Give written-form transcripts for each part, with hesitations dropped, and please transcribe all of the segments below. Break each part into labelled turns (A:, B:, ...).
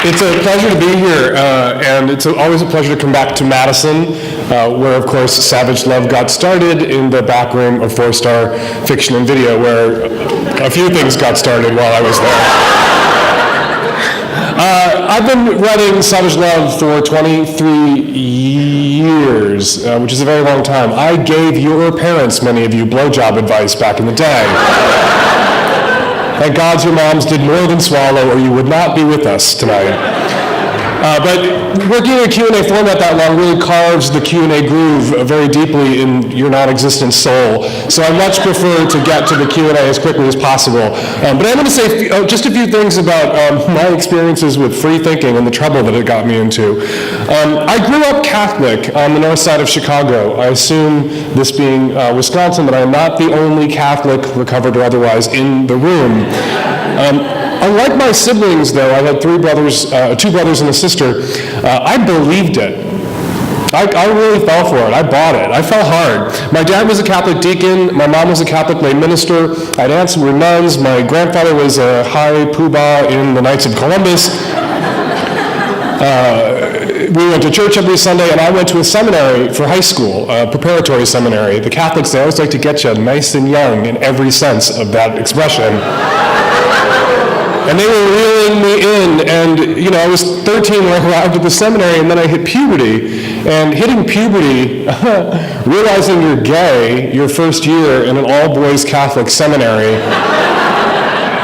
A: It's a pleasure to be here, and it's always a pleasure to come back to Madison, where, of course, Savage Love got started in the back room of 4-Star Fiction and Video, where a few things got started while I was there. I've been running Savage Love for 23 years, which is a very long time. I gave your parents, many of you, blowjob advice back in the day. Thank God your moms did more than swallow, or you would not be with us tonight. But working in a Q&A format that long really carves the Q&A groove very deeply in your non-existent soul. So I much prefer to get to the Q&A as quickly as possible. But I'm going to say just a few things about my experiences with free thinking and the trouble that it got me into. I grew up Catholic on the north side of Chicago. I assume, this being Wisconsin, that I am not the only Catholic, recovered or otherwise, in the room. Unlike my siblings, though, I had two brothers and a sister, I believed it. I really fell for it. I bought it. I fell hard. My dad was a Catholic deacon. My mom was a Catholic lay minister. I had aunts who were nuns. My grandfather was a high poobah in the Knights of Columbus. We went to church every Sunday, and I went to a seminary for high school, a preparatory seminary. The Catholics, they always like to get you nice and young in every sense of that expression. And they were reeling me in, and I was 13 when I arrived at the seminary, and then I hit puberty. And hitting puberty, realizing you're gay your first year in an all-boys Catholic seminary,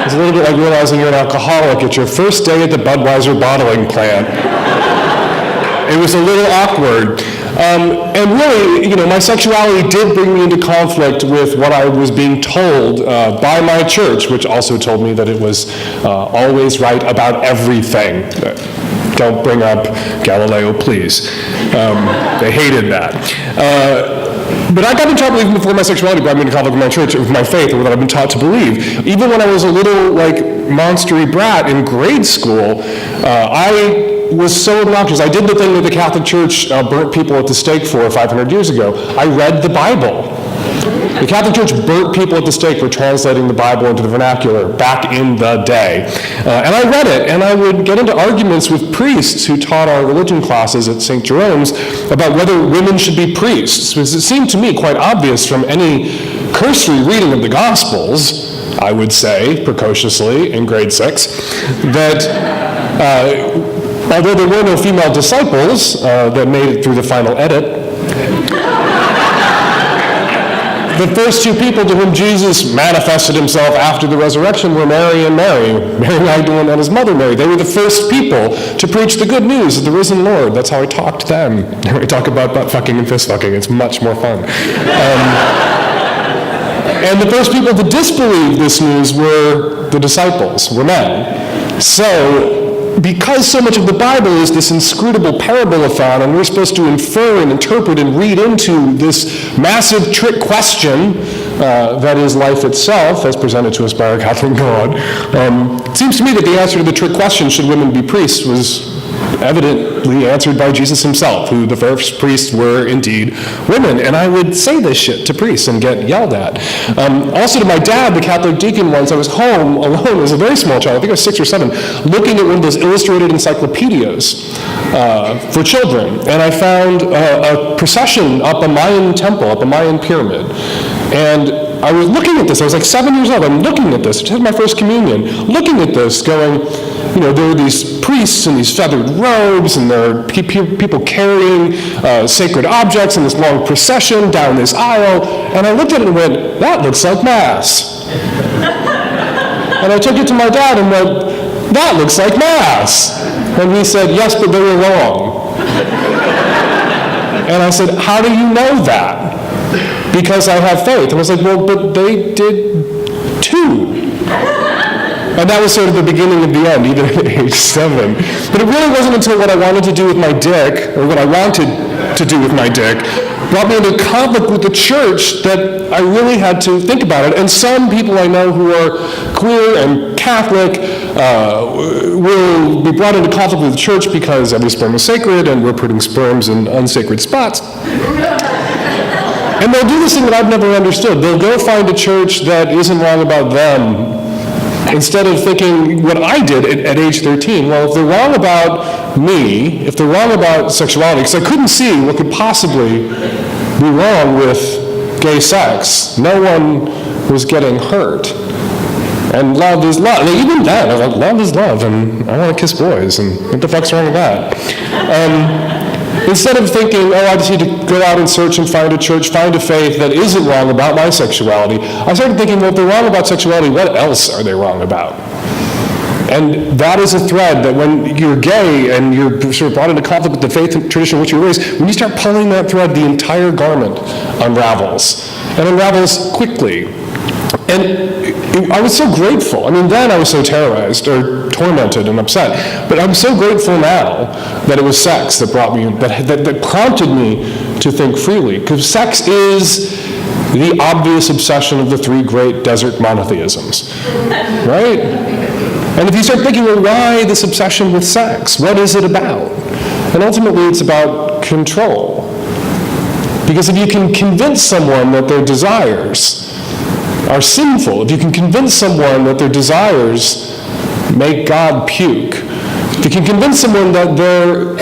A: it's a little bit like realizing you're an alcoholic at your first day at the Budweiser bottling plant. It was a little awkward. And really, my sexuality did bring me into conflict with what I was being told by my church, which also told me that it was always right about everything. Don't bring up Galileo, please. They hated that. But I got in trouble even before my sexuality brought me into conflict with my church, with my faith, or what I've been taught to believe. Even when I was a little, monstery brat in grade school, I was so obnoxious. I did the thing that the Catholic Church burnt people at the stake for 500 years ago. I read the Bible. The Catholic Church burnt people at the stake for translating the Bible into the vernacular back in the day. And I read it, and I would get into arguments with priests who taught our religion classes at St. Jerome's about whether women should be priests, because it seemed to me quite obvious from any cursory reading of the Gospels, I would say, precociously, in grade 6, that although there were no female disciples that made it through the final edit, the first two people to whom Jesus manifested himself after the resurrection were Mary and Mary Magdalene and his mother Mary. They were the first people to preach the good news of the risen Lord. That's how I talk to them. I talk about butt fucking and fist fucking. It's much more fun. And the first people to disbelieve this news were the disciples, were men. So, because so much of the Bible is this inscrutable parable-a-thon, and we're supposed to infer and interpret and read into this massive trick question that is life itself, as presented to us by our Catholic God, it seems to me that the answer to the trick question, should women be priests, was evidently answered by Jesus himself, who the first priests were indeed women. And I would say this shit to priests and get yelled at. Also to my dad, the Catholic deacon, once I was home alone as a very small child, I think I was 6 or 7, looking at one of those illustrated encyclopedias for children. And I found a procession up a Mayan temple, up a Mayan pyramid. And I was looking at this. I was like 7 years old. I'm looking at this. I just had my first communion. Looking at this, going, there are these priests in these feathered robes, and there are people carrying sacred objects in this long procession down this aisle. And I looked at it and went, that looks like Mass. And I took it to my dad and went, that looks like Mass. And he said, yes, but they were wrong. And I said, how do you know that? Because I have faith. And I was like, well, but they did too. And that was sort of the beginning of the end, even at age 7. But it really wasn't until what I wanted to do with my dick, or what I wanted to do with my dick, brought me into conflict with the church that I really had to think about it. And some people I know who are queer and Catholic will be brought into conflict with the church because every sperm is sacred, and we're putting sperms in unsacred spots. And they'll do this thing that I've never understood. They'll go find a church that isn't wrong about them, Instead of thinking what I did at age 13, well, if they're wrong about me, if they're wrong about sexuality, because I couldn't see what could possibly be wrong with gay sex. No one was getting hurt. And love is love. And even then, I was like, love is love, and I want to kiss boys, and what the fuck's wrong with that? Instead of thinking, I just need to go out and search and find a church, find a faith that isn't wrong about my sexuality, I started thinking, well, if they're wrong about sexuality, what else are they wrong about? And that is a thread that when you're gay and you're sort of brought into conflict with the faith and tradition in which you were raised, when you start pulling that thread, the entire garment unravels, and unravels quickly. And I was so grateful. I mean, then I was so terrorized or tormented and upset. But I'm so grateful now that it was sex that brought me, that prompted me to think freely. Because sex is the obvious obsession of the three great desert monotheisms, right? And if you start thinking, well, why this obsession with sex? What is it about? And ultimately, it's about control. Because if you can convince someone that their desires are sinful, if you can convince someone that their desires make God puke, if you can convince someone that their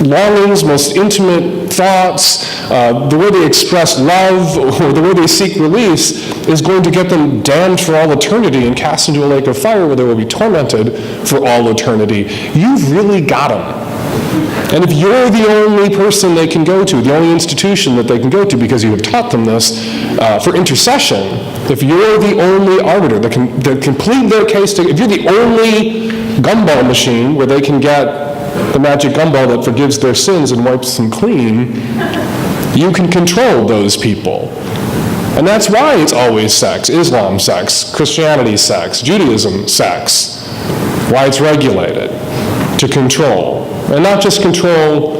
A: longings, most intimate thoughts, the way they express love or the way they seek release is going to get them damned for all eternity and cast into a lake of fire where they will be tormented for all eternity, you've really got them. And if you're the only person they can go to, the only institution that they can go to because you have taught them this for intercession, if you're the only arbiter that can plead their case, if you're the only gumball machine where they can get the magic gumball that forgives their sins and wipes them clean, you can control those people. And that's why it's always sex. Islam sex, Christianity sex, Judaism sex. Why it's regulated. To control. And not just control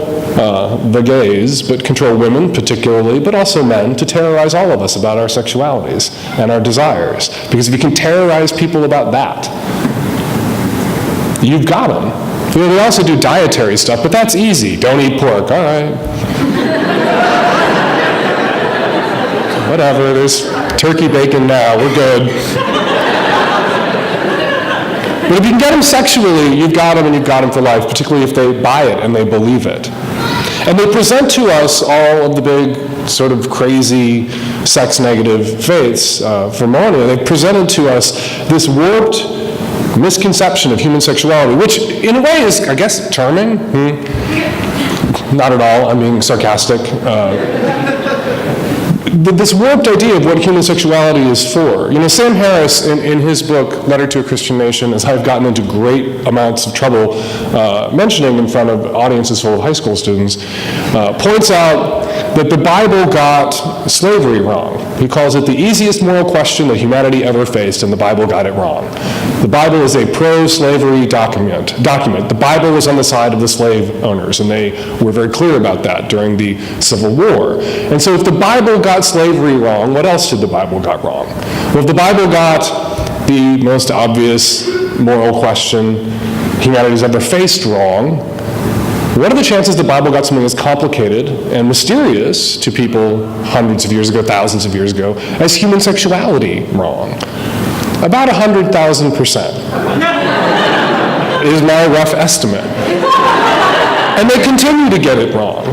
A: the gays, but control women particularly, but also men, to terrorize all of us about our sexualities and our desires. Because if you can terrorize people about that, you've got them. You know, they also do dietary stuff, but that's easy. Don't eat pork. All right. Whatever, there's turkey bacon now. We're good. But if you can get them sexually, you've got them and you've got them for life, particularly if they buy it and they believe it. And they present to us all of the big sort of crazy sex-negative faiths for millennia. They've presented to us this warped misconception of human sexuality, which in a way is, I guess, charming. Not at all, I'm being sarcastic. This warped idea of what human sexuality is for. You know, Sam Harris, in his book, Letter to a Christian Nation, as I've gotten into great amounts of trouble mentioning in front of audiences full of high school students, points out that the Bible got slavery wrong. He calls it the easiest moral question that humanity ever faced, and the Bible got it wrong. The Bible is a pro-slavery document. The Bible was on the side of the slave owners, and they were very clear about that during the Civil War. And so if the Bible got slavery wrong, what else did the Bible got wrong? Well, if the Bible got the most obvious moral question humanity's ever faced wrong, what are the chances the Bible got something as complicated and mysterious to people hundreds of years ago, thousands of years ago, as human sexuality wrong? About 100,000% is my rough estimate. And they continue to get it wrong.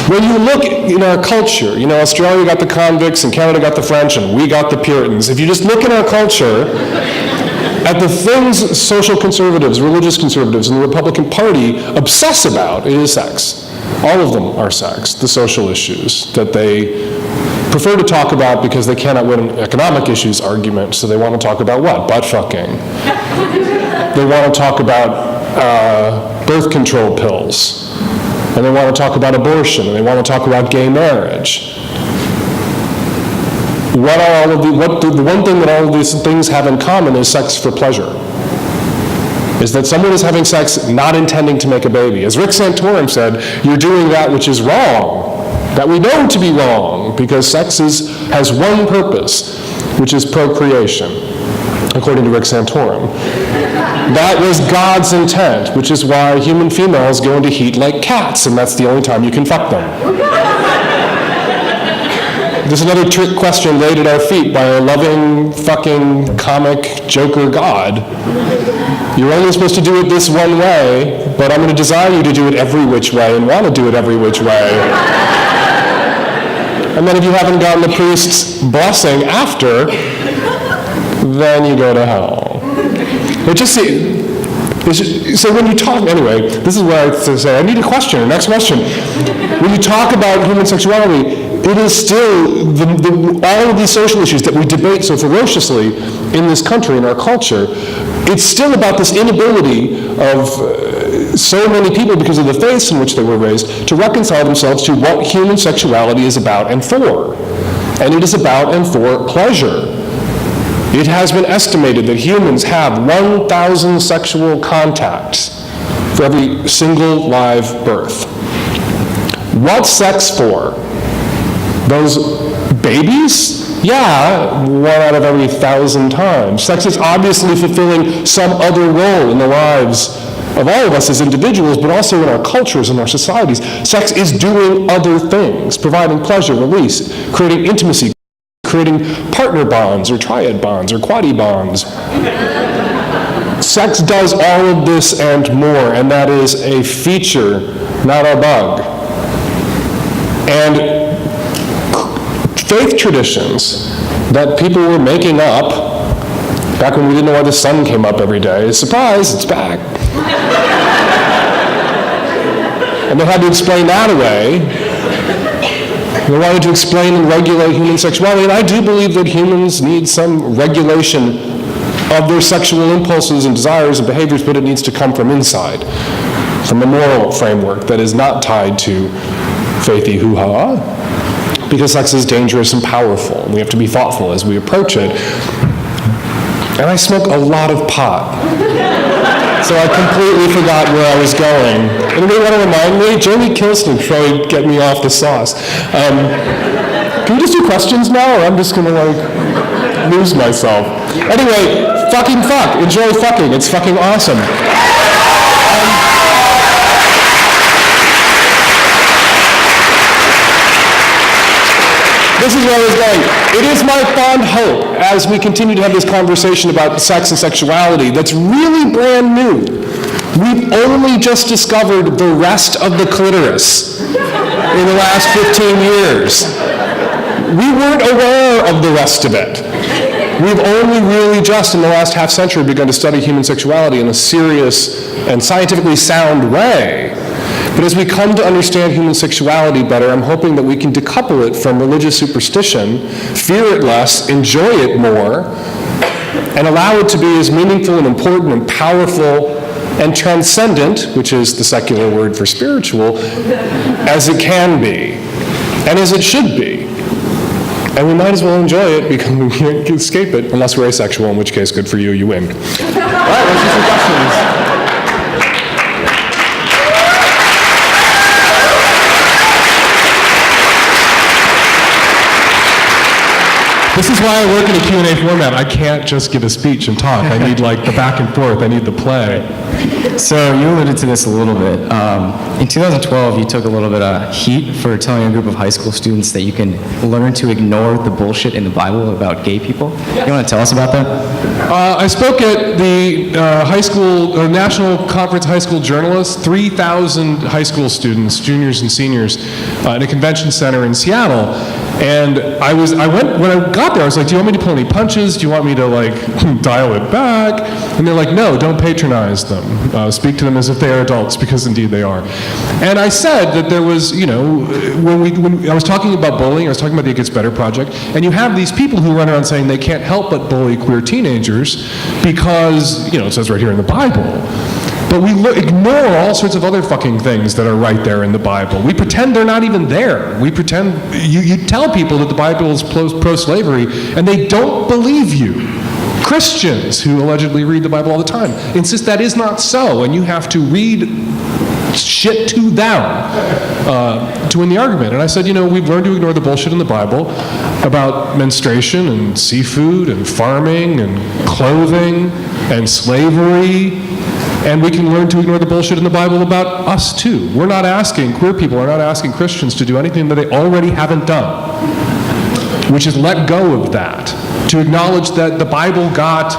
A: When you look in our culture, you know, Australia got the convicts and Canada got the French and we got the Puritans. If you just look in our culture at the things social conservatives, religious conservatives, and the Republican Party obsess about, it is sex. All of them are sex, the social issues that they prefer to talk about because they cannot win an economic issues argument, so they want to talk about what? Butt fucking. They want to talk about birth control pills. And they want to talk about abortion, and they want to talk about gay marriage. The one thing that all of these things have in common is sex for pleasure. Is that someone is having sex not intending to make a baby. As Rick Santorum said, you're doing that which is wrong, that we know to be wrong, because sex has one purpose, which is procreation, according to Rick Santorum. That was God's intent, which is why human females go into heat like cats, and that's the only time you can fuck them. There's another trick question laid at our feet by our loving, fucking, comic, joker God. You're only supposed to do it this one way, but I'm going to desire you to do it every which way and want to do it every which way. And then if you haven't gotten the priest's blessing after, then you go to hell. But just see, so when you talk, anyway, this is what I have to say. I need a question, next question. When you talk about human sexuality, it is still all of these social issues that we debate so ferociously in this country, in our culture, it's still about this inability of so many people, because of the faiths in which they were raised, to reconcile themselves to what human sexuality is about and for. And it is about and for pleasure. It has been estimated that humans have 1,000 sexual contacts for every single live birth. What's sex for? Those babies? Yeah, 1 out of every 1,000 times. Sex is obviously fulfilling some other role in the lives of all of us as individuals, but also in our cultures and our societies. Sex is doing other things, providing pleasure, release, creating intimacy, creating partner bonds or triad bonds or quaddy bonds. Sex does all of this and more, and that is a feature, not a bug. And faith traditions that people were making up back when we didn't know why the sun came up every day, surprise, it's back. And they had to explain that away. They wanted to explain and regulate human sexuality, and I do believe that humans need some regulation of their sexual impulses and desires and behaviors, but it needs to come from inside, from a moral framework that is not tied to faithy hoo-ha, because sex is dangerous and powerful, and we have to be thoughtful as we approach it. And I smoke a lot of pot, so I completely forgot where I was going. Anybody want to remind me? Jeremy Kilston should probably get me off the sauce. Can we just do questions now, or I'm just going to lose myself? Anyway, fucking fuck. Enjoy fucking. It's fucking awesome. This is where I was going. It is my fond hope, as we continue to have this conversation about sex and sexuality, that's really brand new. We've only just discovered the rest of the clitoris in the last 15 years. We weren't aware of the rest of it. We've only really just, in the last half century, begun to study human sexuality in a serious and scientifically sound way. But as we come to understand human sexuality better, I'm hoping that we can decouple it from religious superstition, fear it less, enjoy it more, and allow it to be as meaningful and important and powerful and transcendent, which is the secular word for spiritual, as it can be, and as it should be. And we might as well enjoy it because we can't escape it, unless we're asexual, in which case, good for you, you win. All right, let's do some questions. This is why I work in a Q&A format. I can't just give a speech and talk. I need like the back and forth. I need the play.
B: So you alluded to this a little bit. In 2012, you took a little bit of heat for telling a group of high school students that you can learn to ignore the bullshit in the Bible about gay people. You want to tell us about that?
A: I spoke at the National Conference of High School Journalists, 3,000 high school students, juniors and seniors, in a convention center in Seattle. And when I got there, I was like, do you want me to pull any punches? Do you want me to like dial it back? And they're like, no, don't patronize them. Speak to them as if they are adults, because indeed they are. And I said that there was, when I was talking about bullying, I was talking about the It Gets Better Project, and you have these people who run around saying they can't help but bully queer teenagers because, it says right here in the Bible. But we ignore all sorts of other fucking things that are right there in the Bible. We pretend they're not even there. We pretend, you tell people that the Bible is pro-slavery, and they don't believe you. Christians who allegedly read the Bible all the time insist that is not so, and you have to read shit to them to win the argument. And I said, we've learned to ignore the bullshit in the Bible about menstruation and seafood and farming and clothing and slavery. And we can learn to ignore the bullshit in the Bible about us too. Queer people are not asking Christians to do anything that they already haven't done. which is let go of that, to acknowledge that the Bible got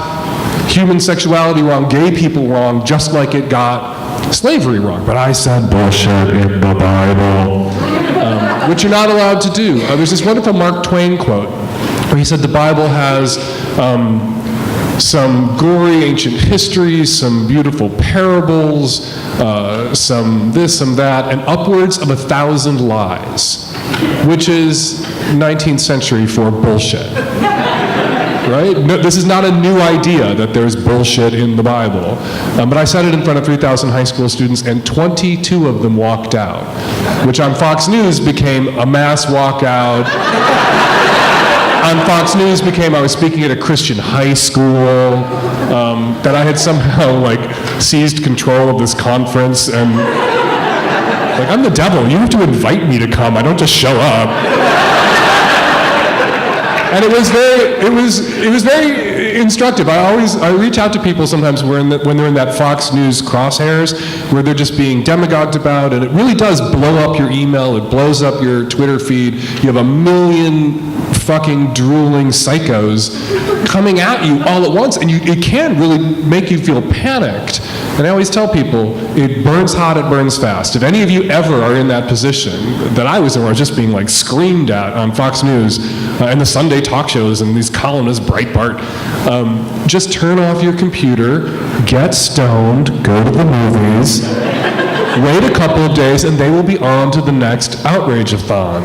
A: human sexuality wrong, gay people wrong, just like it got slavery wrong. But I said bullshit in the Bible, which you're not allowed to do. There's this wonderful Mark Twain quote where he said the Bible has some gory ancient histories, some beautiful parables, some this, some that, and upwards of 1,000 lies, which is 19th century for bullshit. Right? No, this is not a new idea that there's bullshit in the Bible. But I said it in front of 3,000 high school students, and 22 of them walked out, which on Fox News became a mass walkout. On Fox News became I was speaking at a Christian high school, that I had somehow seized control of this conference, and I'm the devil. You have to invite me to come. I don't just show up. And it was very instructive. I reach out to people sometimes when they're in that Fox News crosshairs, where they're just being demagogued about, and it really does blow up your email, it blows up your Twitter feed. You have a million fucking drooling psychos coming at you all at once, and it can really make you feel panicked. And I always tell people, it burns hot, it burns fast. If any of you ever are in that position that I was in, where I was just being screamed at on Fox News and the Sunday talk shows and these columnists, Breitbart, just turn off your computer, get stoned, go to the movies, wait a couple of days, and they will be on to the next outrage-a-thon.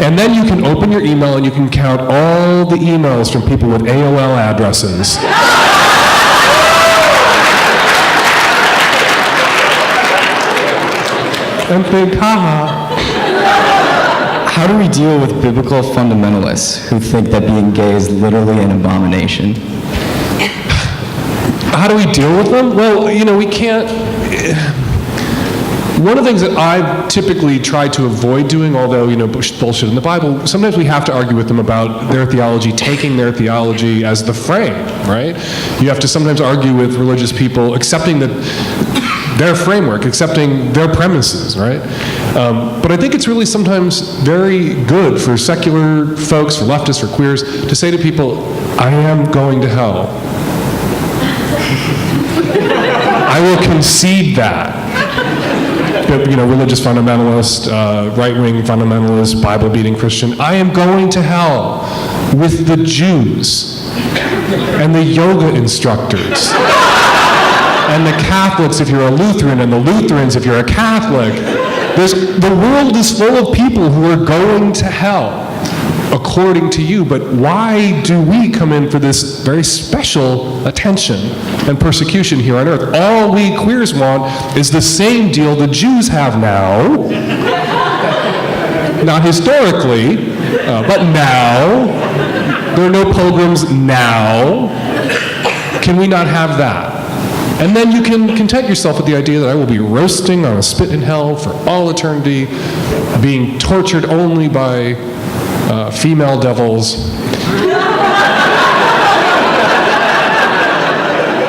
A: And then you can open your email and you can count all the emails from people with AOL addresses. And think, haha.
B: How do we deal with biblical fundamentalists who think that being gay is literally an abomination?
A: How do we deal with them? Well, we can't. One of the things that I've typically tried to avoid doing, although, bullshit in the Bible, sometimes we have to argue with them about their theology, taking their theology as the frame, right? You have to sometimes argue with religious people, accepting that their framework, accepting their premises, right? But I think it's really sometimes very good for secular folks, for leftists, for queers, to say to people, I am going to hell. I will concede that. Religious fundamentalist, right-wing fundamentalist, Bible-beating Christian, I am going to hell with the Jews and the yoga instructors and the Catholics if you're a Lutheran, and the Lutherans if you're a Catholic. The world is full of people who are going to hell, according to you. But why do we come in for this very special attention and persecution here on earth? All we queers want is the same deal the Jews have now. Not historically, but now. There are no pogroms now. Can we not have that? And then you can content yourself with the idea that I will be roasting on a spit in hell for all eternity, being tortured only by female devils,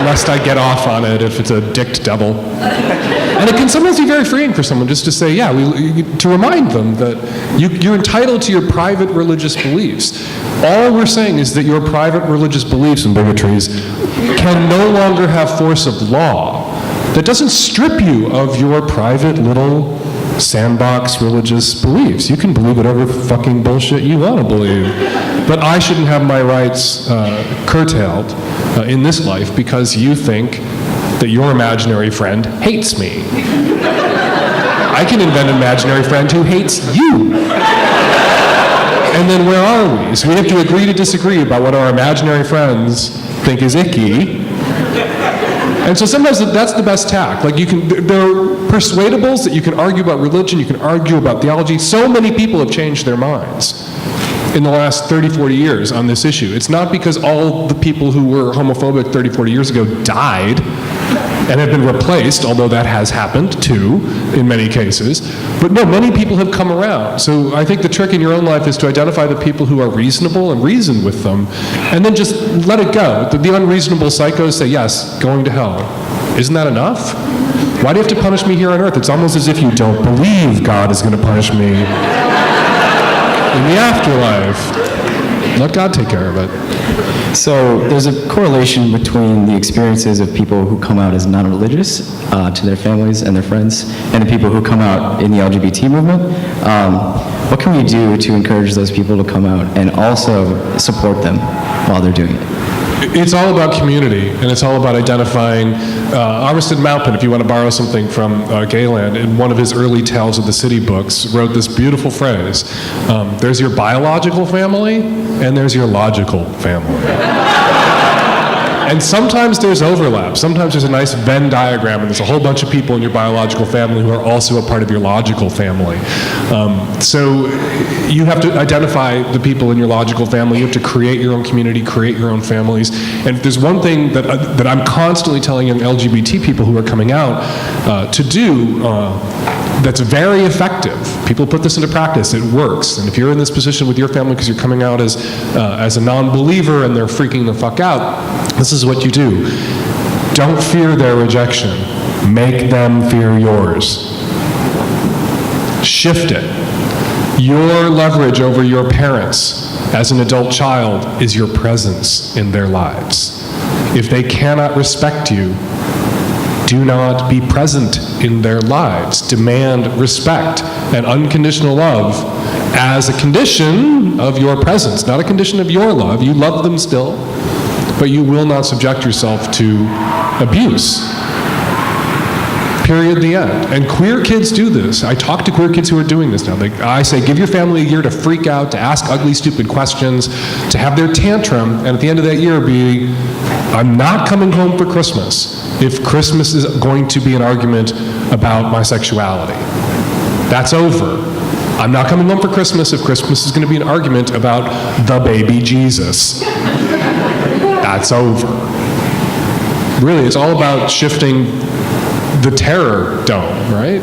A: lest I get off on it if it's a dicked devil. And it can sometimes be very freeing for someone just to say, to remind them that you're entitled to your private religious beliefs. All we're saying is that your private religious beliefs and bigotries can no longer have force of law. That doesn't strip you of your private little sandbox religious beliefs. You can believe whatever fucking bullshit you want to believe. But I shouldn't have my rights curtailed in this life because you think that your imaginary friend hates me. I can invent an imaginary friend who hates you. And then where are we? So we have to agree to disagree about what our imaginary friends think is icky. And so sometimes that's the best tack. There are persuadables that you can argue about religion, you can argue about theology. So many people have changed their minds in the last 30, 40 years on this issue. It's not because all the people who were homophobic 30, 40 years ago died and have been replaced, although that has happened too, in many cases. But no, many people have come around. So I think the trick in your own life is to identify the people who are reasonable and reason with them, and then just let it go. The unreasonable psychos say, yes, going to hell. Isn't that enough? Why do you have to punish me here on earth? It's almost as if you don't believe God is going to punish me in the afterlife. Let God take care of it.
B: So there's a correlation between the experiences of people who come out as non-religious to their families and their friends, and the people who come out in the LGBT movement. What can we do to encourage those people to come out and also support them while they're doing it?
A: It's all about community, and it's all about identifying. Armistead Maupin, if you want to borrow something from Gayland, in one of his early Tales of the City books, wrote this beautiful phrase, there's your biological family, and there's your logical family. And sometimes there's overlap. Sometimes there's a nice Venn diagram, and there's a whole bunch of people in your biological family who are also a part of your logical family. So you have to identify the people in your logical family. You have to create your own community, create your own families. And if there's one thing that I'm constantly telling young LGBT people who are coming out to do, that's very effective. People put this into practice. It works. And if you're in this position with your family because you're coming out as a non-believer and they're freaking the fuck out, this is what you do. Don't fear their rejection. Make them fear yours. Shift it. Your leverage over your parents as an adult child is your presence in their lives. If they cannot respect you, do not be present in their lives. Demand respect and unconditional love as a condition of your presence, not a condition of your love. You love them still, but you will not subject yourself to abuse. Period, the end. And queer kids do this. I talk to queer kids who are doing this now. I say, give your family a year to freak out, to ask ugly, stupid questions, to have their tantrum, and at the end of that year be, I'm not coming home for Christmas if Christmas is going to be an argument about my sexuality. That's over. I'm not coming home for Christmas if Christmas is going to be an argument about the baby Jesus. That's over. Really, it's all about shifting the terror dome, right?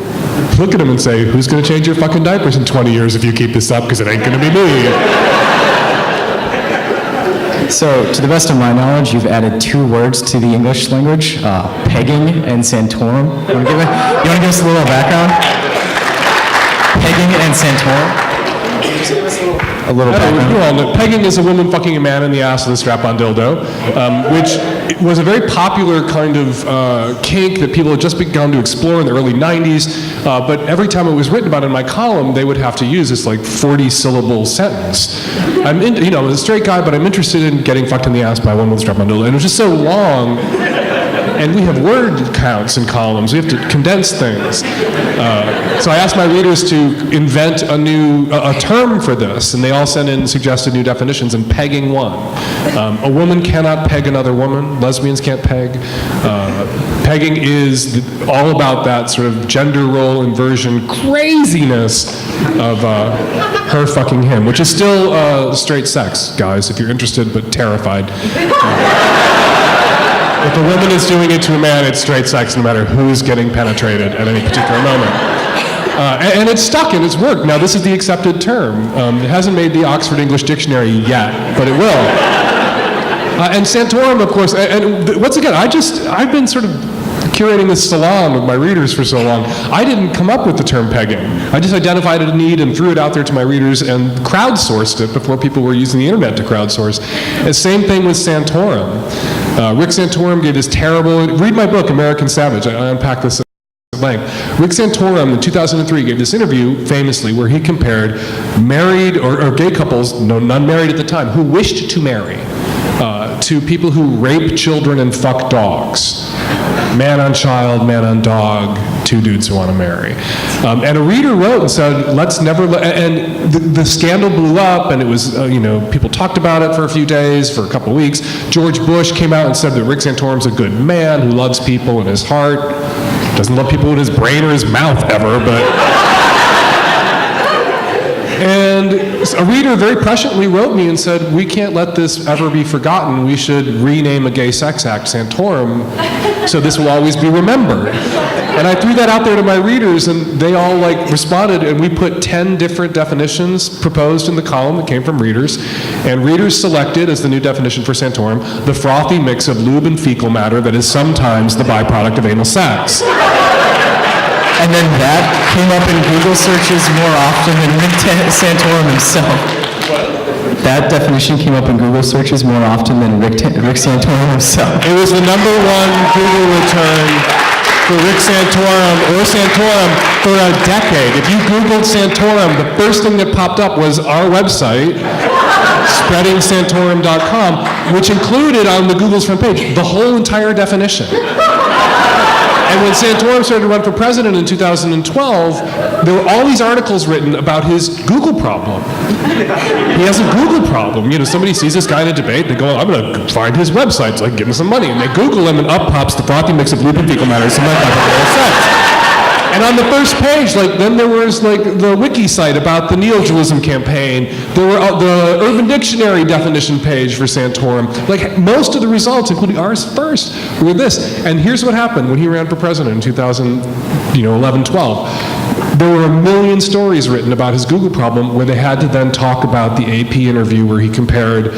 A: Look at them and say, who's going to change your fucking diapers in 20 years if you keep this up? Because it ain't going to be me.
B: So, to the best of my knowledge, you've added 2 words to the English language, pegging and santorum. You want to give us a little background? Pegging and santorum? A little background.
A: Pegging is a woman fucking a man in the ass with a strap-on dildo, which was a very popular kind of kink that people had just begun to explore in the early 90s, but every time it was written about in my column, they would have to use this like 40-syllable sentence. I'm a straight guy, but I'm interested in getting fucked in the ass by a woman with a strap-on dildo, and it was just so long. And we have word counts in columns. We have to condense things. So I asked my readers to invent a term for this, and they all sent in suggested new definitions, and pegging one. A woman cannot peg another woman. Lesbians can't peg. Pegging is all about that sort of gender role inversion craziness of her fucking him, which is still straight sex, guys, if you're interested but terrified. If a woman is doing it to a man, it's straight sex no matter who's getting penetrated at any particular moment. And it's stuck and it's worked. Now, this is the accepted term. It hasn't made the Oxford English Dictionary yet, but it will. And santorum, of course, and once again, I've been sort of curating this salon with my readers for so long. I didn't come up with the term pegging. I just identified a need and threw it out there to my readers and crowdsourced it before people were using the internet to crowdsource. And same thing with santorum. Rick Santorum gave this terrible, read my book, American Savage, I unpack this at length. Rick Santorum in 2003 gave this interview famously where he compared married or gay couples, none married at the time, who wished to marry, to people who rape children and fuck dogs. Man on child, man on dog, 2 dudes who want to marry. And a reader wrote and said, let's never and the scandal blew up, and it was, people talked about it for a few days, for a couple of weeks. George Bush came out and said that Rick Santorum's a good man who loves people in his heart, doesn't love people in his brain or his mouth ever, but... And a reader very presciently wrote me and said, we can't let this ever be forgotten. We should rename a gay sex act Santorum so this will always be remembered. And I threw that out there to my readers, and they all responded, and we put 10 different definitions proposed in the column that came from readers, and readers selected as the new definition for Santorum the frothy mix of lube and fecal matter that is sometimes the byproduct of anal sex.
B: And then that came up in Google searches more often than Santorum himself. That definition came up in Google searches more often than Rick Santorum himself.
A: It was the number one Google return for Rick Santorum or Santorum for a decade. If you Googled Santorum, the first thing that popped up was our website, spreadingsantorum.com, which included on the Google's front page the whole entire definition. And when Santorum started to run for president in 2012, there were all these articles written about his Google problem. He has a Google problem. You know, somebody sees this guy in a debate, they go, I'm going to find his website so I can give him some money. And they Google him, and up pops the frothy mix of loop and fecal matter, something like that. And on the first page, then there was the wiki site about the neoliberalism campaign. There were the Urban Dictionary definition page for Santorum. Most of the results, including ours first, were this. And here's what happened when he ran for president in 2011-12. There were 1 million stories written about his Google problem, where they had to then talk about the AP interview where he compared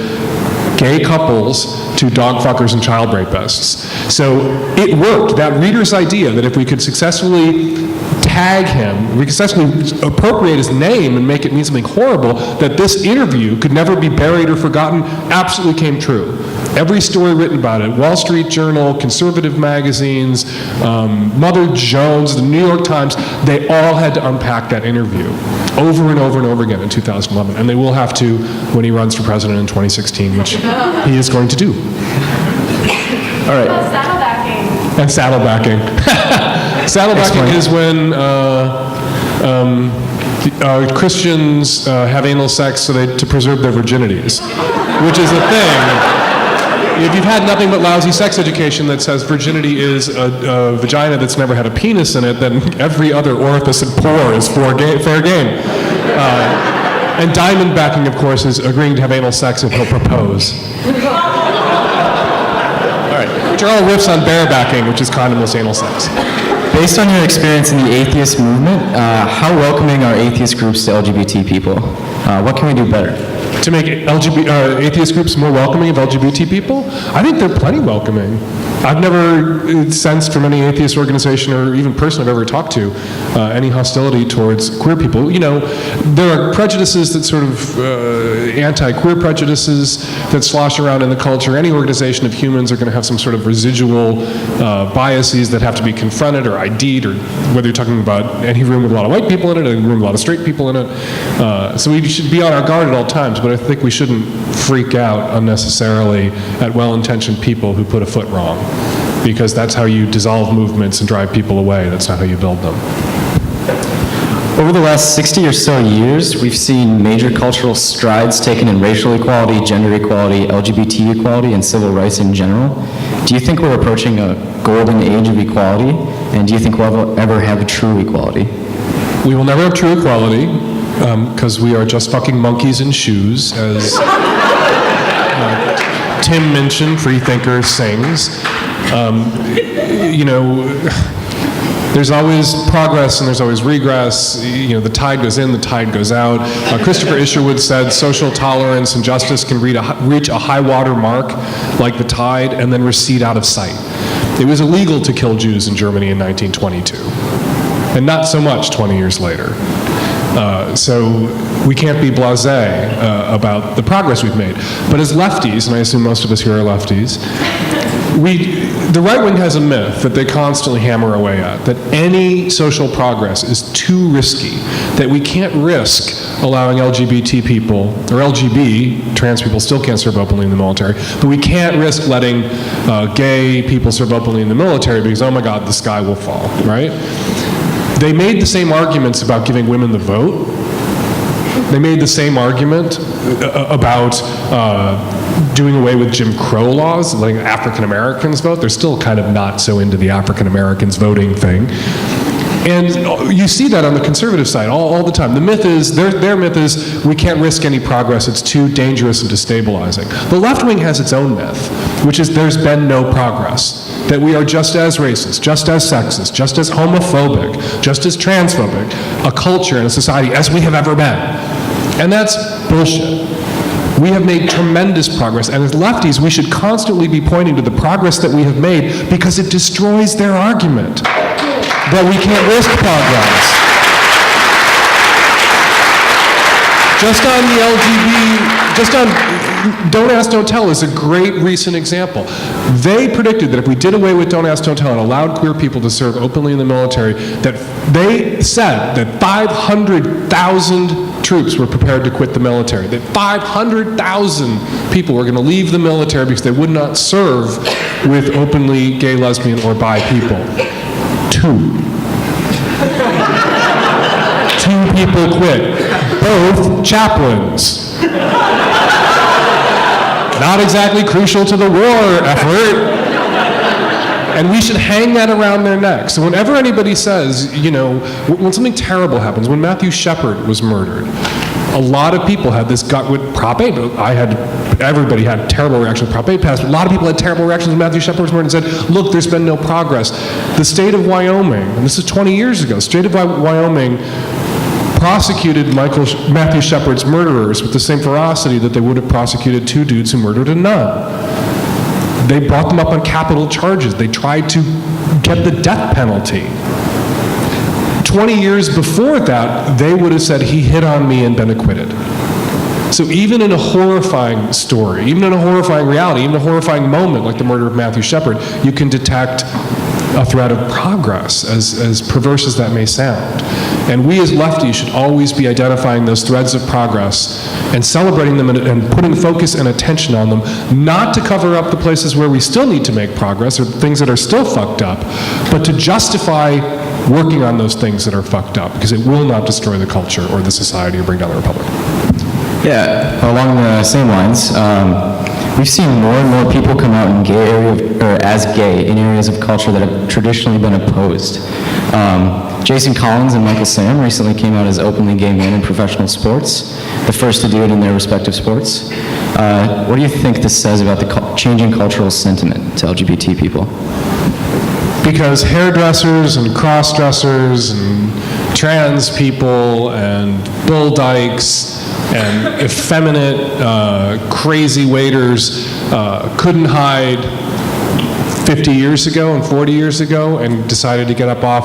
A: gay couples to dog fuckers and child rapists. So it worked. That reader's idea that if we could successfully tag him, we could successfully appropriate his name and make it mean something horrible, that this interview could never be buried or forgotten, absolutely came true. Every story written about it, Wall Street Journal, conservative magazines, Mother Jones, the New York Times, they all had to unpack that interview over and over and over again in 2011. And they will have to when he runs for president in 2016, which he is going to do. All right.
C: Saddlebacking.
A: And saddlebacking. Saddlebacking is when Christians have anal sex to preserve their virginities, which is a thing. If you've had nothing but lousy sex education that says virginity is a vagina that's never had a penis in it, then every other orifice and pore is fair game. And diamondbacking, of course, is agreeing to have anal sex if he'll propose. All right, which are all riffs on barebacking, which is condomless anal sex.
B: Based on your experience in the atheist movement, how welcoming are atheist groups to LGBT people? What can we do better?
A: To make atheist groups more welcoming of LGBT people? I think they're plenty welcoming. I've never sensed from any atheist organization or even person I've ever talked to any hostility towards queer people. You know, there are prejudices that sort of anti-queer prejudices that slosh around in the culture. Any organization of humans are going to have some sort of residual biases that have to be confronted or ID'd, or whether you're talking about any room with a lot of white people in it, a room with a lot of straight people in it. So we should be on our guard at all times, but I think we shouldn't freak out unnecessarily at well-intentioned people who put a foot wrong, because that's how you dissolve movements and drive people away. That's not how you build them.
B: Over the last 60 or so years, we've seen major cultural strides taken in racial equality, gender equality, LGBT equality, and civil rights in general. Do you think we're approaching a golden age of equality? And do you think we'll ever have true equality?
A: We will never have true equality, because we are just fucking monkeys in shoes, as Tim Minchin, freethinker, sings. You know, there's always progress and there's always regress. You know, the tide goes in, the tide goes out. Christopher Isherwood said social tolerance and justice can reach a high water mark like the tide and then recede out of sight. It was illegal to kill Jews in Germany in 1922, and not so much 20 years later. So we can't be blasé about the progress we've made. But as lefties, and I assume most of us here are lefties, the right wing has a myth that they constantly hammer away at, that any social progress is too risky, that we can't risk allowing LGBT people, or LGB, trans people still can't serve openly in the military, but we can't risk letting gay people serve openly in the military because, oh my God, the sky will fall, right? They made the same arguments about giving women the vote. They made the same argument about doing away with Jim Crow laws, letting African Americans vote. They're still kind of not so into the African Americans voting thing. And you see that on the conservative side all the time. The myth is, their myth is, we can't risk any progress, it's too dangerous and destabilizing. The left wing has its own myth, which is there's been no progress. That we are just as racist, just as sexist, just as homophobic, just as transphobic, a culture and a society as we have ever been. And that's bullshit. We have made tremendous progress, and as lefties, we should constantly be pointing to the progress that we have made because it destroys their argument that we can't risk progress. Just just on Don't Ask, Don't Tell is a great recent example. They predicted that if we did away with Don't Ask, Don't Tell and allowed queer people to serve openly in the military, that they said that 500,000 troops were prepared to quit the military, that 500,000 people were going to leave the military because they would not serve with openly gay, lesbian, or bi people. Two people quit, both chaplains. Not exactly crucial to the war effort. And we should hang that around their necks. So whenever anybody says, when something terrible happens, when Matthew Shepard was murdered, a lot of people had this gut with Prop 8. Everybody had a terrible reaction to Prop 8 passed, but a lot of people had terrible reactions when Matthew Shepard was murdered and said, look, there's been no progress. The state of Wyoming, and this is 20 years ago, the state of Wyoming prosecuted Matthew Shepard's murderers with the same ferocity that they would have prosecuted two dudes who murdered a nun. They brought them up on capital charges. They tried to get the death penalty. 20 years before that, they would have said, he hit on me and been acquitted. So even in a horrifying story, even in a horrifying reality, even a horrifying moment like the murder of Matthew Shepard, you can detect a thread of progress, as perverse as that may sound. And we as lefties should always be identifying those threads of progress and celebrating them and putting focus and attention on them, not to cover up the places where we still need to make progress or things that are still fucked up, but to justify working on those things that are fucked up, because it will not destroy the culture or the society or bring down the republic.
B: Yeah, along the same lines, we've seen more and more people come out in as gay in areas of culture that have traditionally been opposed. Jason Collins and Michael Sam recently came out as openly gay men in professional sports, the first to do it in their respective sports. What do you think this says about the changing cultural sentiment to LGBT people?
A: Because hairdressers and cross-dressers and trans people and bull dykes and effeminate, crazy waiters couldn't hide 50 years ago and 40 years ago and decided to get up off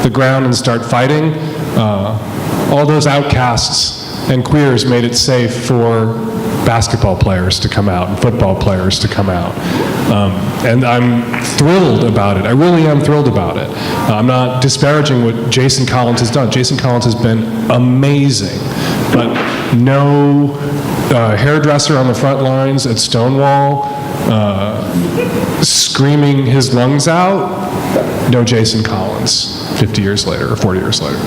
A: the ground and start fighting. All those outcasts and queers made it safe for basketball players to come out and football players to come out. And I'm thrilled about it. I really am thrilled about it. I'm not disparaging what Jason Collins has done. Jason Collins has been amazing. But no hairdresser on the front lines at Stonewall screaming his lungs out, no Jason Collins 50 years later or 40 years later.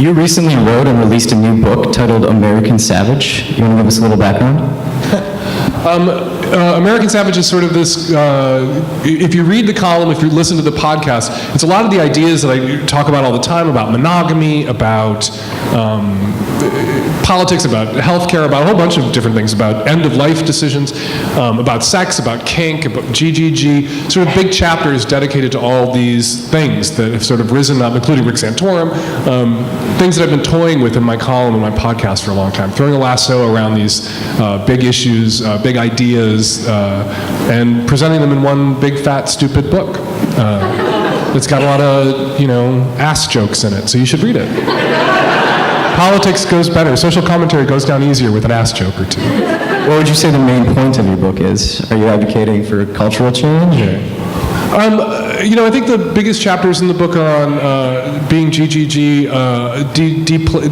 B: You recently wrote and released a new book titled American Savage. You want to give us a little background?
A: American Savage is sort of this, if you read the column, if you listen to the podcast, it's a lot of the ideas that I talk about all the time, about monogamy, about politics, about healthcare, about a whole bunch of different things, about end-of-life decisions, about sex, about kink, about GGG, sort of big chapters dedicated to all these things that have sort of risen up, including Rick Santorum, things that I've been toying with in my column and my podcast for a long time, throwing a lasso around these big issues, big ideas, and presenting them in one big, fat, stupid book. It's got a lot of, ass jokes in it, so you should read it. Politics goes better. Social commentary goes down easier with an ass joke or two.
B: What would you say the main point of your book is? Are you advocating for cultural change? Or?
A: I think the biggest chapters in the book are on being GGG,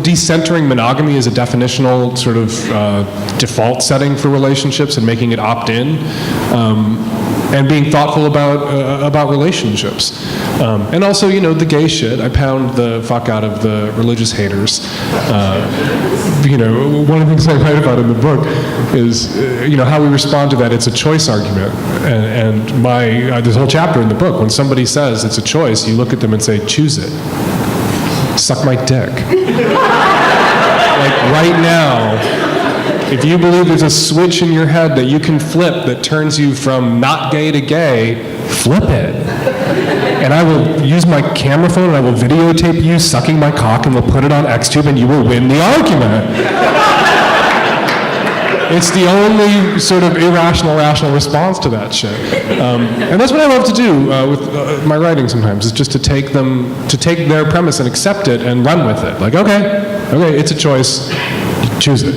A: decentering monogamy as a definitional sort of default setting for relationships and making it opt-in, and being thoughtful about relationships. And also, the gay shit. I pound the fuck out of the religious haters. One of the things I write about in the book is, how we respond to that. It's a choice argument. And there's a whole chapter in the book. When somebody says it's a choice, you look at them and say, choose it. Suck my dick. Like right now, if you believe there's a switch in your head that you can flip that turns you from not gay to gay, flip it. And I will use my camera phone and I will videotape you sucking my cock and we'll put it on XTube and you will win the argument. It's the only sort of irrational, rational response to that shit. And that's what I love to do with my writing sometimes, is just to take their premise and accept it and run with it. Like, okay, it's a choice. choose it.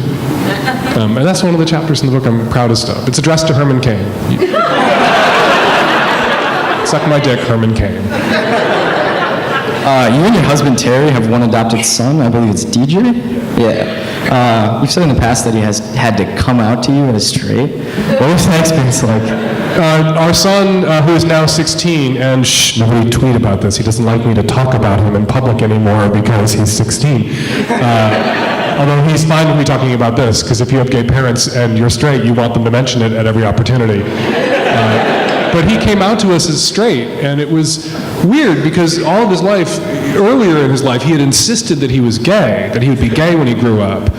A: And that's one of the chapters in the book I'm proudest of. It's addressed to Herman Cain. Suck my dick, Herman Cain.
B: You and your husband Terry have one adopted son. I believe it's DJ. Yeah. You've said in the past that he has had to come out to you as straight. What was that experience like?
A: Our son, who is now 16, and nobody tweet about this. He doesn't like me to talk about him in public anymore because he's 16. Although he's fine with me talking about this, because if you have gay parents and you're straight, you want them to mention it at every opportunity. But he came out to us as straight, and it was weird because all of his life, earlier in his life, he had insisted that he was gay, that he would be gay when he grew up.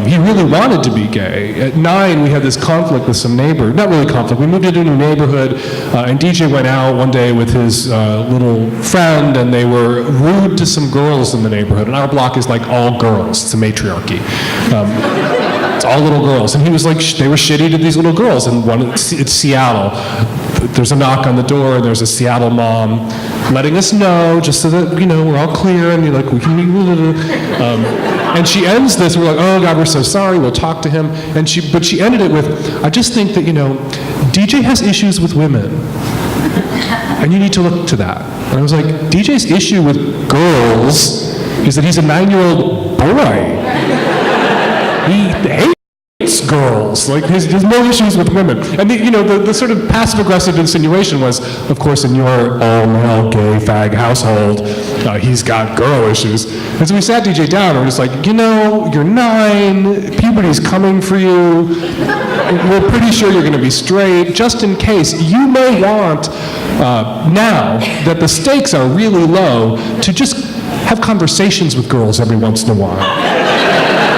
A: He really wanted to be gay. At 9, we had this conflict with some neighbor, not really conflict, we moved into a new neighborhood, and DJ went out one day with his little friend, and they were rude to some girls in the neighborhood, and our block is like all girls, it's a matriarchy. It's all little girls, and he was like, they were shitty to these little girls, and it's Seattle. There's a knock on the door, and there's a Seattle mom letting us know, just so that, we're all clear, and you're like, we can and she ends this, and we're like, oh God, we're so sorry, we'll talk to him, but she ended it with, I just think that, DJ has issues with women, and you need to look to that. And I was like, DJ's issue with girls is that he's a 9-year-old boy. He hates girls. Like, there's no issues with women. And the sort of passive-aggressive insinuation was, of course, in your all-male gay fag household, he's got girl issues. And so we sat DJ down and we're just like, you're 9, puberty's coming for you, we're pretty sure you're going to be straight. Just in case, you may want, now that the stakes are really low, to just have conversations with girls every once in a while.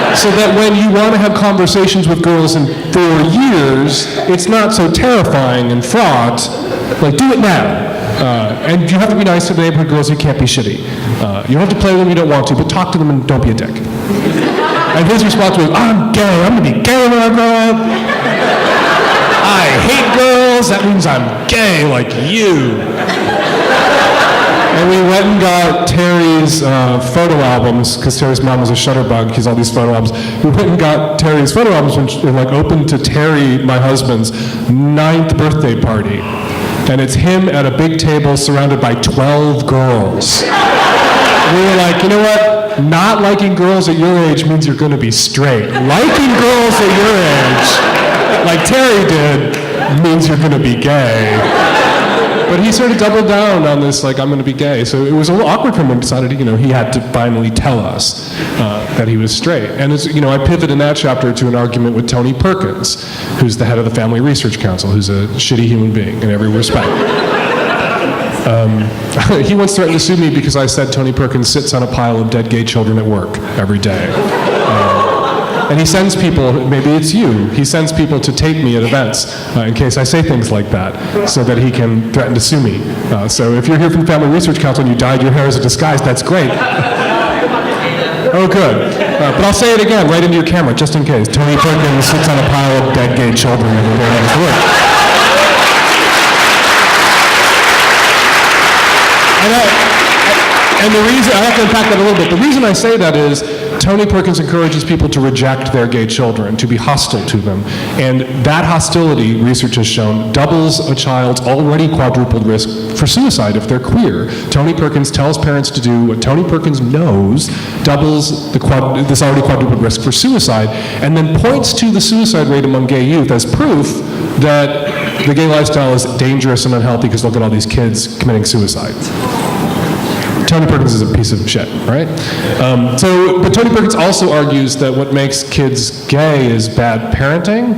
A: So that when you want to have conversations with girls in 4 years, it's not so terrifying and fraught. Like, do it now. And you have to be nice to the neighborhood girls, you can't be shitty. You don't have to play with them, you don't want to, but talk to them and don't be a dick. And his response was, I'm gay, I'm going to be gay when I grow up. I hate girls, that means I'm gay like you. And we went and got Terry's photo albums, because Terry's mom was a shutterbug, he has all these photo albums. We went and got Terry's photo albums and opened to Terry, my husband's 9th birthday party. And it's him at a big table surrounded by 12 girls. We were like, you know what? Not liking girls at your age means you're going to be straight. Liking girls at your age, like Terry did, means you're going to be gay. But he sort of doubled down on this, like, I'm going to be gay. So it was a little awkward for him when he decided, he had to finally tell us that he was straight. And I pivot in that chapter to an argument with Tony Perkins, who's the head of the Family Research Council, who's a shitty human being in every respect. He once threatened to sue me because I said Tony Perkins sits on a pile of dead gay children at work every day. And he sends people, maybe it's you, he sends people to tape me at events in case I say things like that, so that he can threaten to sue me. So if you're here from Family Research Council and you dyed your hair as a disguise, that's great. Oh, good. But I'll say it again, right into your camera, just in case. Tony Perkins sits on a pile of dead gay children every day at his work. And the reason, I have to unpack that a little bit. The reason I say that is Tony Perkins encourages people to reject their gay children, to be hostile to them. And that hostility, research has shown, doubles a child's already quadrupled risk for suicide if they're queer. Tony Perkins tells parents to do what Tony Perkins knows doubles this already quadrupled risk for suicide, and then points to the suicide rate among gay youth as proof that the gay lifestyle is dangerous and unhealthy because look at all these kids committing suicide. Tony Perkins is a piece of shit, right? But Tony Perkins also argues that what makes kids gay is bad parenting,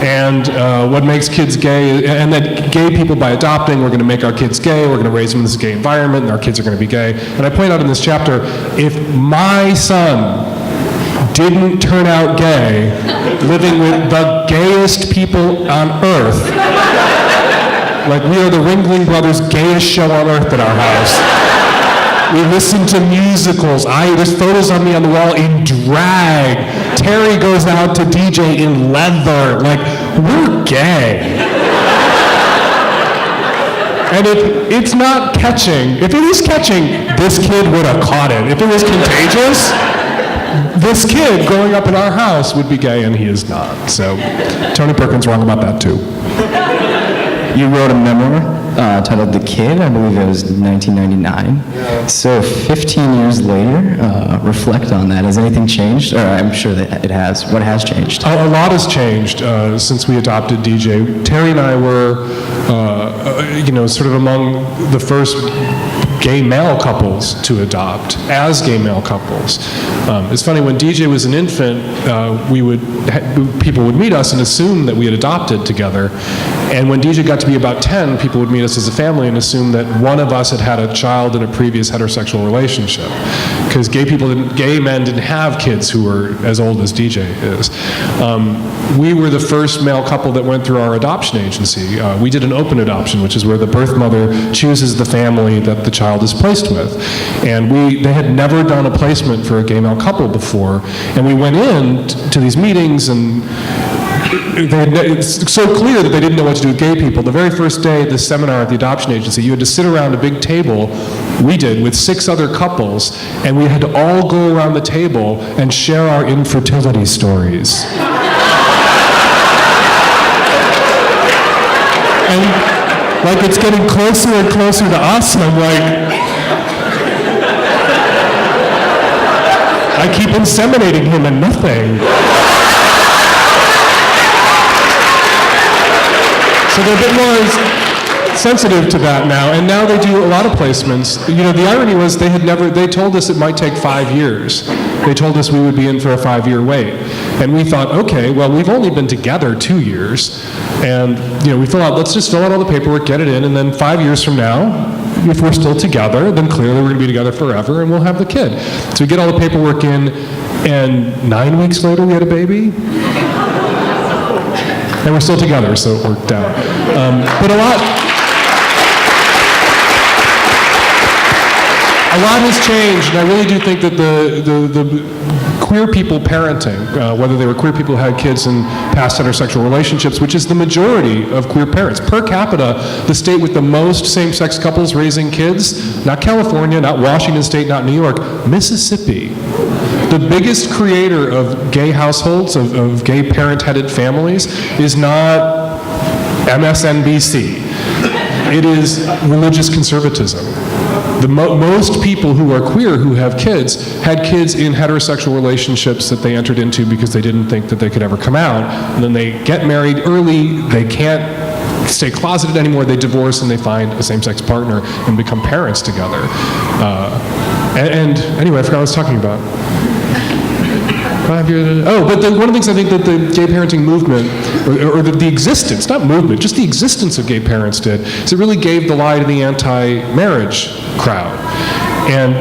A: and what makes kids gay, and that gay people, by adopting, we're going to make our kids gay, we're going to raise them in this gay environment, and our kids are going to be gay. And I point out in this chapter, if my son didn't turn out gay, living with the gayest people on earth, like we are the Ringling Brothers' gayest show on earth at our house. We listen to musicals. There's photos on me on the wall in drag. Terry goes out to DJ in leather. Like, we're gay. And if it's not catching, if it is catching, this kid would have caught it. If it was contagious, this kid growing up in our house would be gay, and he is not. So Tony Perkins wrong about that too.
B: You wrote a memoir titled The Kid, I believe it was 1999. Yeah. So 15 years later, reflect on that. Has anything changed? Or I'm sure that it has. What has changed?
A: A lot has changed since we adopted DJ. Terry and I were, sort of among the first gay male couples to adopt as gay male couples. It's funny, when DJ was an infant, people would meet us and assume that we had adopted together. And when DJ got to be about 10, people would meet us as a family and assume that one of us had had a child in a previous heterosexual relationship. Because gay men didn't have kids who were as old as DJ is. We were the first male couple that went through our adoption agency. We did an open adoption, which is where the birth mother chooses the family that the child is placed with. And they had never done a placement for a gay male couple before. And we went in to these meetings, and it's so clear that they didn't know what to do with gay people. The very first day of the seminar at the adoption agency, you had to sit around a big table, we did, with 6 other couples, and we had to all go around the table and share our infertility stories. And like, it's getting closer and closer to us, and I'm like, I keep inseminating him and nothing. So they're a bit more sensitive to that now, and now they do a lot of placements. The irony was they told us it might take 5 years. They told us we would be in for a 5-year wait. And we thought, okay, well, we've only been together 2 years. And, let's just fill out all the paperwork, get it in, and then 5 years from now, if we're still together, then clearly we're going to be together forever, and we'll have the kid. So we get all the paperwork in, and 9 weeks later we had a baby. And we're still together, so it worked out. But a lot has changed, and I really do think that the queer people parenting, whether they were queer people who had kids in past heterosexual relationships, which is the majority of queer parents. Per capita, the state with the most same-sex couples raising kids, not California, not Washington State, not New York, Mississippi. The biggest creator of gay households, of gay parent-headed families, is not MSNBC. It is religious conservatism. Most people who are queer who have kids had kids in heterosexual relationships that they entered into because they didn't think that they could ever come out. And then they get married early, they can't stay closeted anymore, they divorce, and they find a same-sex partner and become parents together. And anyway, I forgot what I was talking about. 5 years. But one of the things I think that the gay parenting movement, or the existence, not movement, just the existence of gay parents did, is it really gave the lie to the anti-marriage crowd. And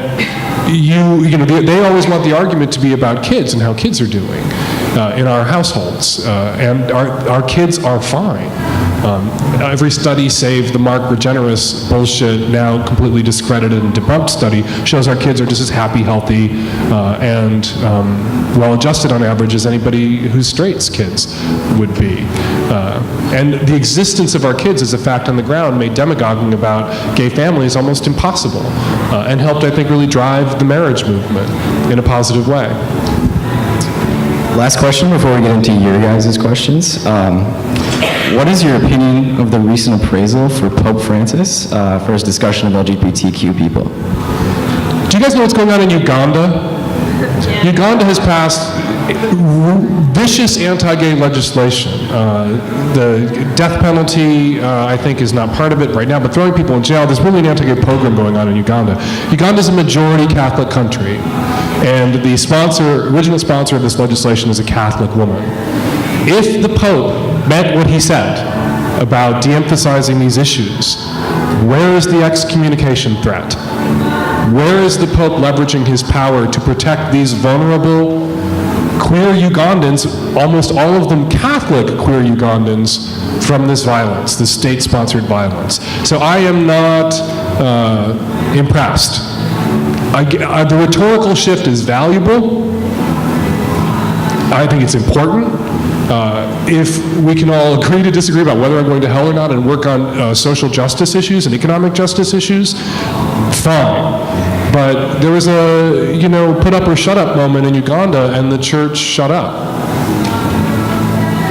A: they always want the argument to be about kids and how kids are doing in our households. And our kids are fine. Every study save the Mark Regeneris bullshit, now completely discredited and debunked study, shows our kids are just as happy, healthy, and well-adjusted on average as anybody who's straight's kids would be. And the existence of our kids as a fact on the ground made demagoguing about gay families almost impossible, and helped, I think, really drive the marriage movement in a positive way.
B: Last question before we get into your guys' questions. What is your opinion of the recent appraisal for Pope Francis for his discussion of LGBTQ people?
A: Do you guys know what's going on in Uganda? Yeah. Uganda has passed vicious anti-gay legislation. The death penalty, I think, is not part of it right now, but throwing people in jail, there's really an anti-gay program going on in Uganda. Uganda is a majority Catholic country, and the original sponsor of this legislation is a Catholic woman. If the Pope meant what he said about de-emphasizing these issues, where is the excommunication threat? Where is the Pope leveraging his power to protect these vulnerable queer Ugandans, almost all of them Catholic queer Ugandans, from this violence, this state-sponsored violence? So I am not impressed. The rhetorical shift is valuable. I think it's important. If we can all agree to disagree about whether I'm going to hell or not and work on social justice issues and economic justice issues, fine. But there was a, put up or shut up moment in Uganda, and the church shut up.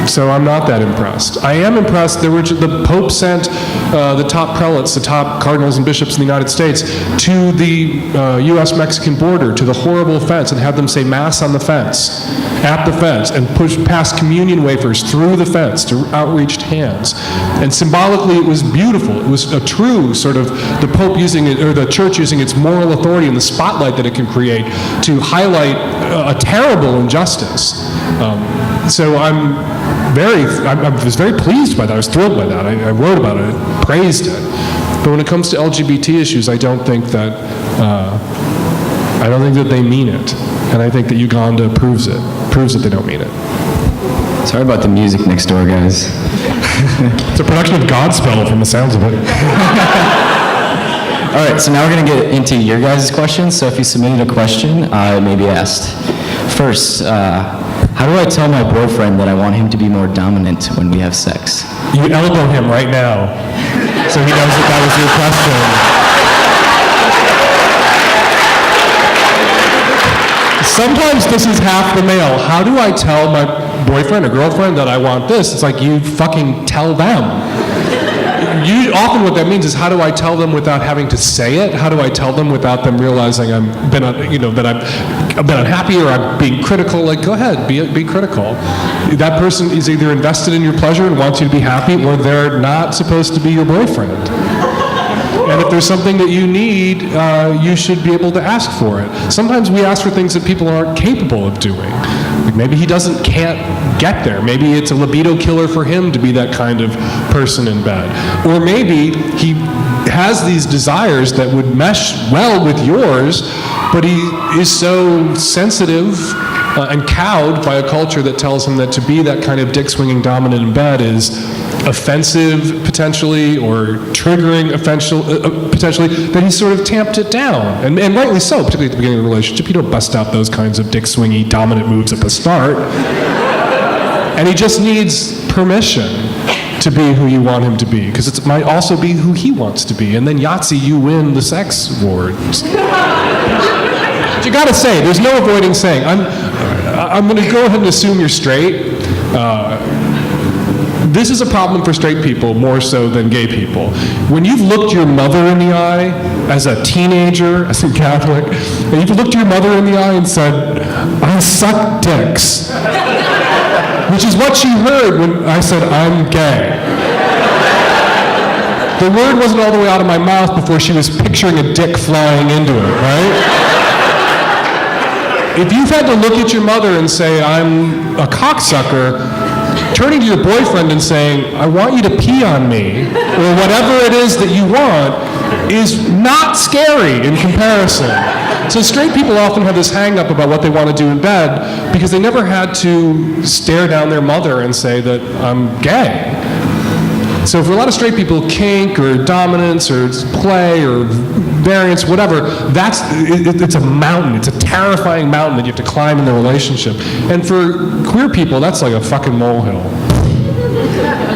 A: So I'm not that impressed. I am impressed. The Pope sent the top prelates, the top cardinals and bishops in the United States, to the U.S.-Mexican border, to the horrible fence, and had them say Mass on the fence, at the fence, and push past communion wafers through the fence to outreached hands. And symbolically, it was beautiful. It was a true sort of the Pope using it, or the Church using its moral authority and the spotlight that it can create to highlight a terrible injustice. So I was very pleased by that. I was thrilled by that. I wrote about it, praised it. But when it comes to LGBT issues, I don't think that they mean it, and I think that Uganda proves that they don't mean it.
B: Sorry about the music next door, guys.
A: It's a production of Godspell from the sounds of it.
B: All right, so now we're going to get into your guys' questions. So if you submitted a question, it may be asked. First, how do I tell my boyfriend that I want him to be more dominant when we have sex?
A: You elbow him right now, so he knows that was your question. Sometimes this is half the mail. How do I tell my boyfriend or girlfriend that I want this? It's like, you fucking tell them. Often what that means is, how do I tell them without having to say it? How do I tell them without them realizing that I've been unhappy or I'm being critical? Like, go ahead, be critical. That person is either invested in your pleasure and wants you to be happy, or they're not supposed to be your boyfriend. And if there's something that you need, you should be able to ask for it. Sometimes we ask for things that people aren't capable of doing. Like, maybe he can't get there. Maybe it's a libido killer for him to be that kind of person in bed. Or maybe he has these desires that would mesh well with yours, but he is so sensitive and cowed by a culture that tells him that to be that kind of dick-swinging dominant in bed is offensive, potentially, or triggering potentially, that he sort of tamped it down. And rightly so, particularly at the beginning of the relationship. You don't bust out those kinds of dick-swingy dominant moves at the start. And he just needs permission to be who you want him to be, because it might also be who he wants to be. And then Yahtzee, you win the sex wars. But you gotta say, there's no avoiding saying, I'm gonna go ahead and assume you're straight. This is a problem for straight people more so than gay people. When you've looked your mother in the eye as a teenager, as a Catholic, and you've looked your mother in the eye and said, I suck dicks, which is what she heard when I said, I'm gay. The word wasn't all the way out of my mouth before she was picturing a dick flying into it, right? If you've had to look at your mother and say, I'm a cocksucker, turning to your boyfriend and saying, I want you to pee on me, or whatever it is that you want, is not scary in comparison. So straight people often have this hang-up about what they want to do in bed because they never had to stare down their mother and say that I'm gay. So for a lot of straight people, kink or dominance or play or variance, whatever, it's a mountain. It's a terrifying mountain that you have to climb in the relationship. And for queer people, that's like a fucking molehill.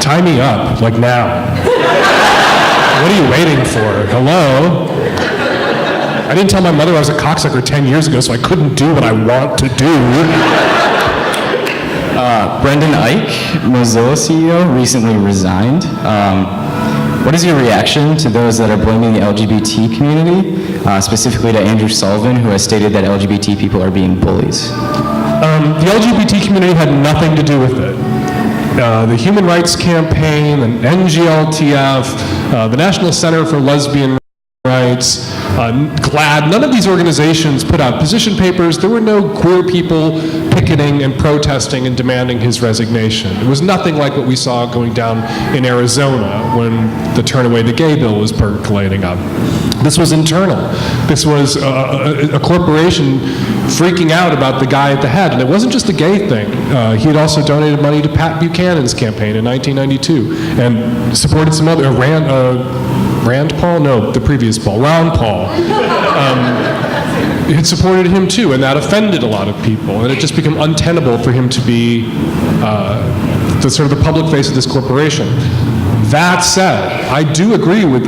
A: Tie me up, like now. What are you waiting for? Hello? I didn't tell my mother I was a cocksucker 10 years ago, so I couldn't do what I want to do.
B: Brendan Ike, Mozilla CEO, recently resigned. What is your reaction to those that are blaming the LGBT community, specifically to Andrew Sullivan, who has stated that LGBT people are being bullies?
A: The LGBT community had nothing to do with it. The Human Rights Campaign, and NGLTF, the National Center for Lesbian Rights, GLAAD, none of these organizations put out position papers. There were no queer people picketing and protesting and demanding his resignation. It was nothing like what we saw going down in Arizona when the Turn Away the Gay bill was percolating up. This was internal. This was a corporation freaking out about the guy at the head. And it wasn't just a gay thing. He had also donated money to Pat Buchanan's campaign in 1992 and supported some other, Rand Paul? No, the previous Paul, Ron Paul. Had supported him too, and that offended a lot of people. And it just became untenable for him to be the sort of the public face of this corporation. That said, I do agree with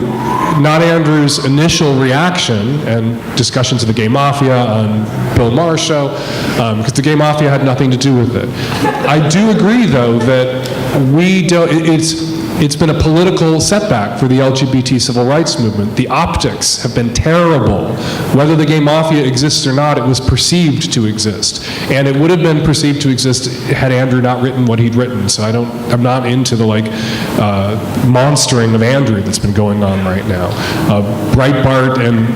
A: not Andrew's initial reaction and discussions of the gay mafia on Bill Maher's show, because the gay mafia had nothing to do with it. I do agree, though, that it's been a political setback for the LGBT civil rights movement. The optics have been terrible. Whether the gay mafia exists or not, it was perceived to exist. And it would have been perceived to exist had Andrew not written what he'd written. So I'm not into the monstering of Andrew that's been going on right now. Breitbart and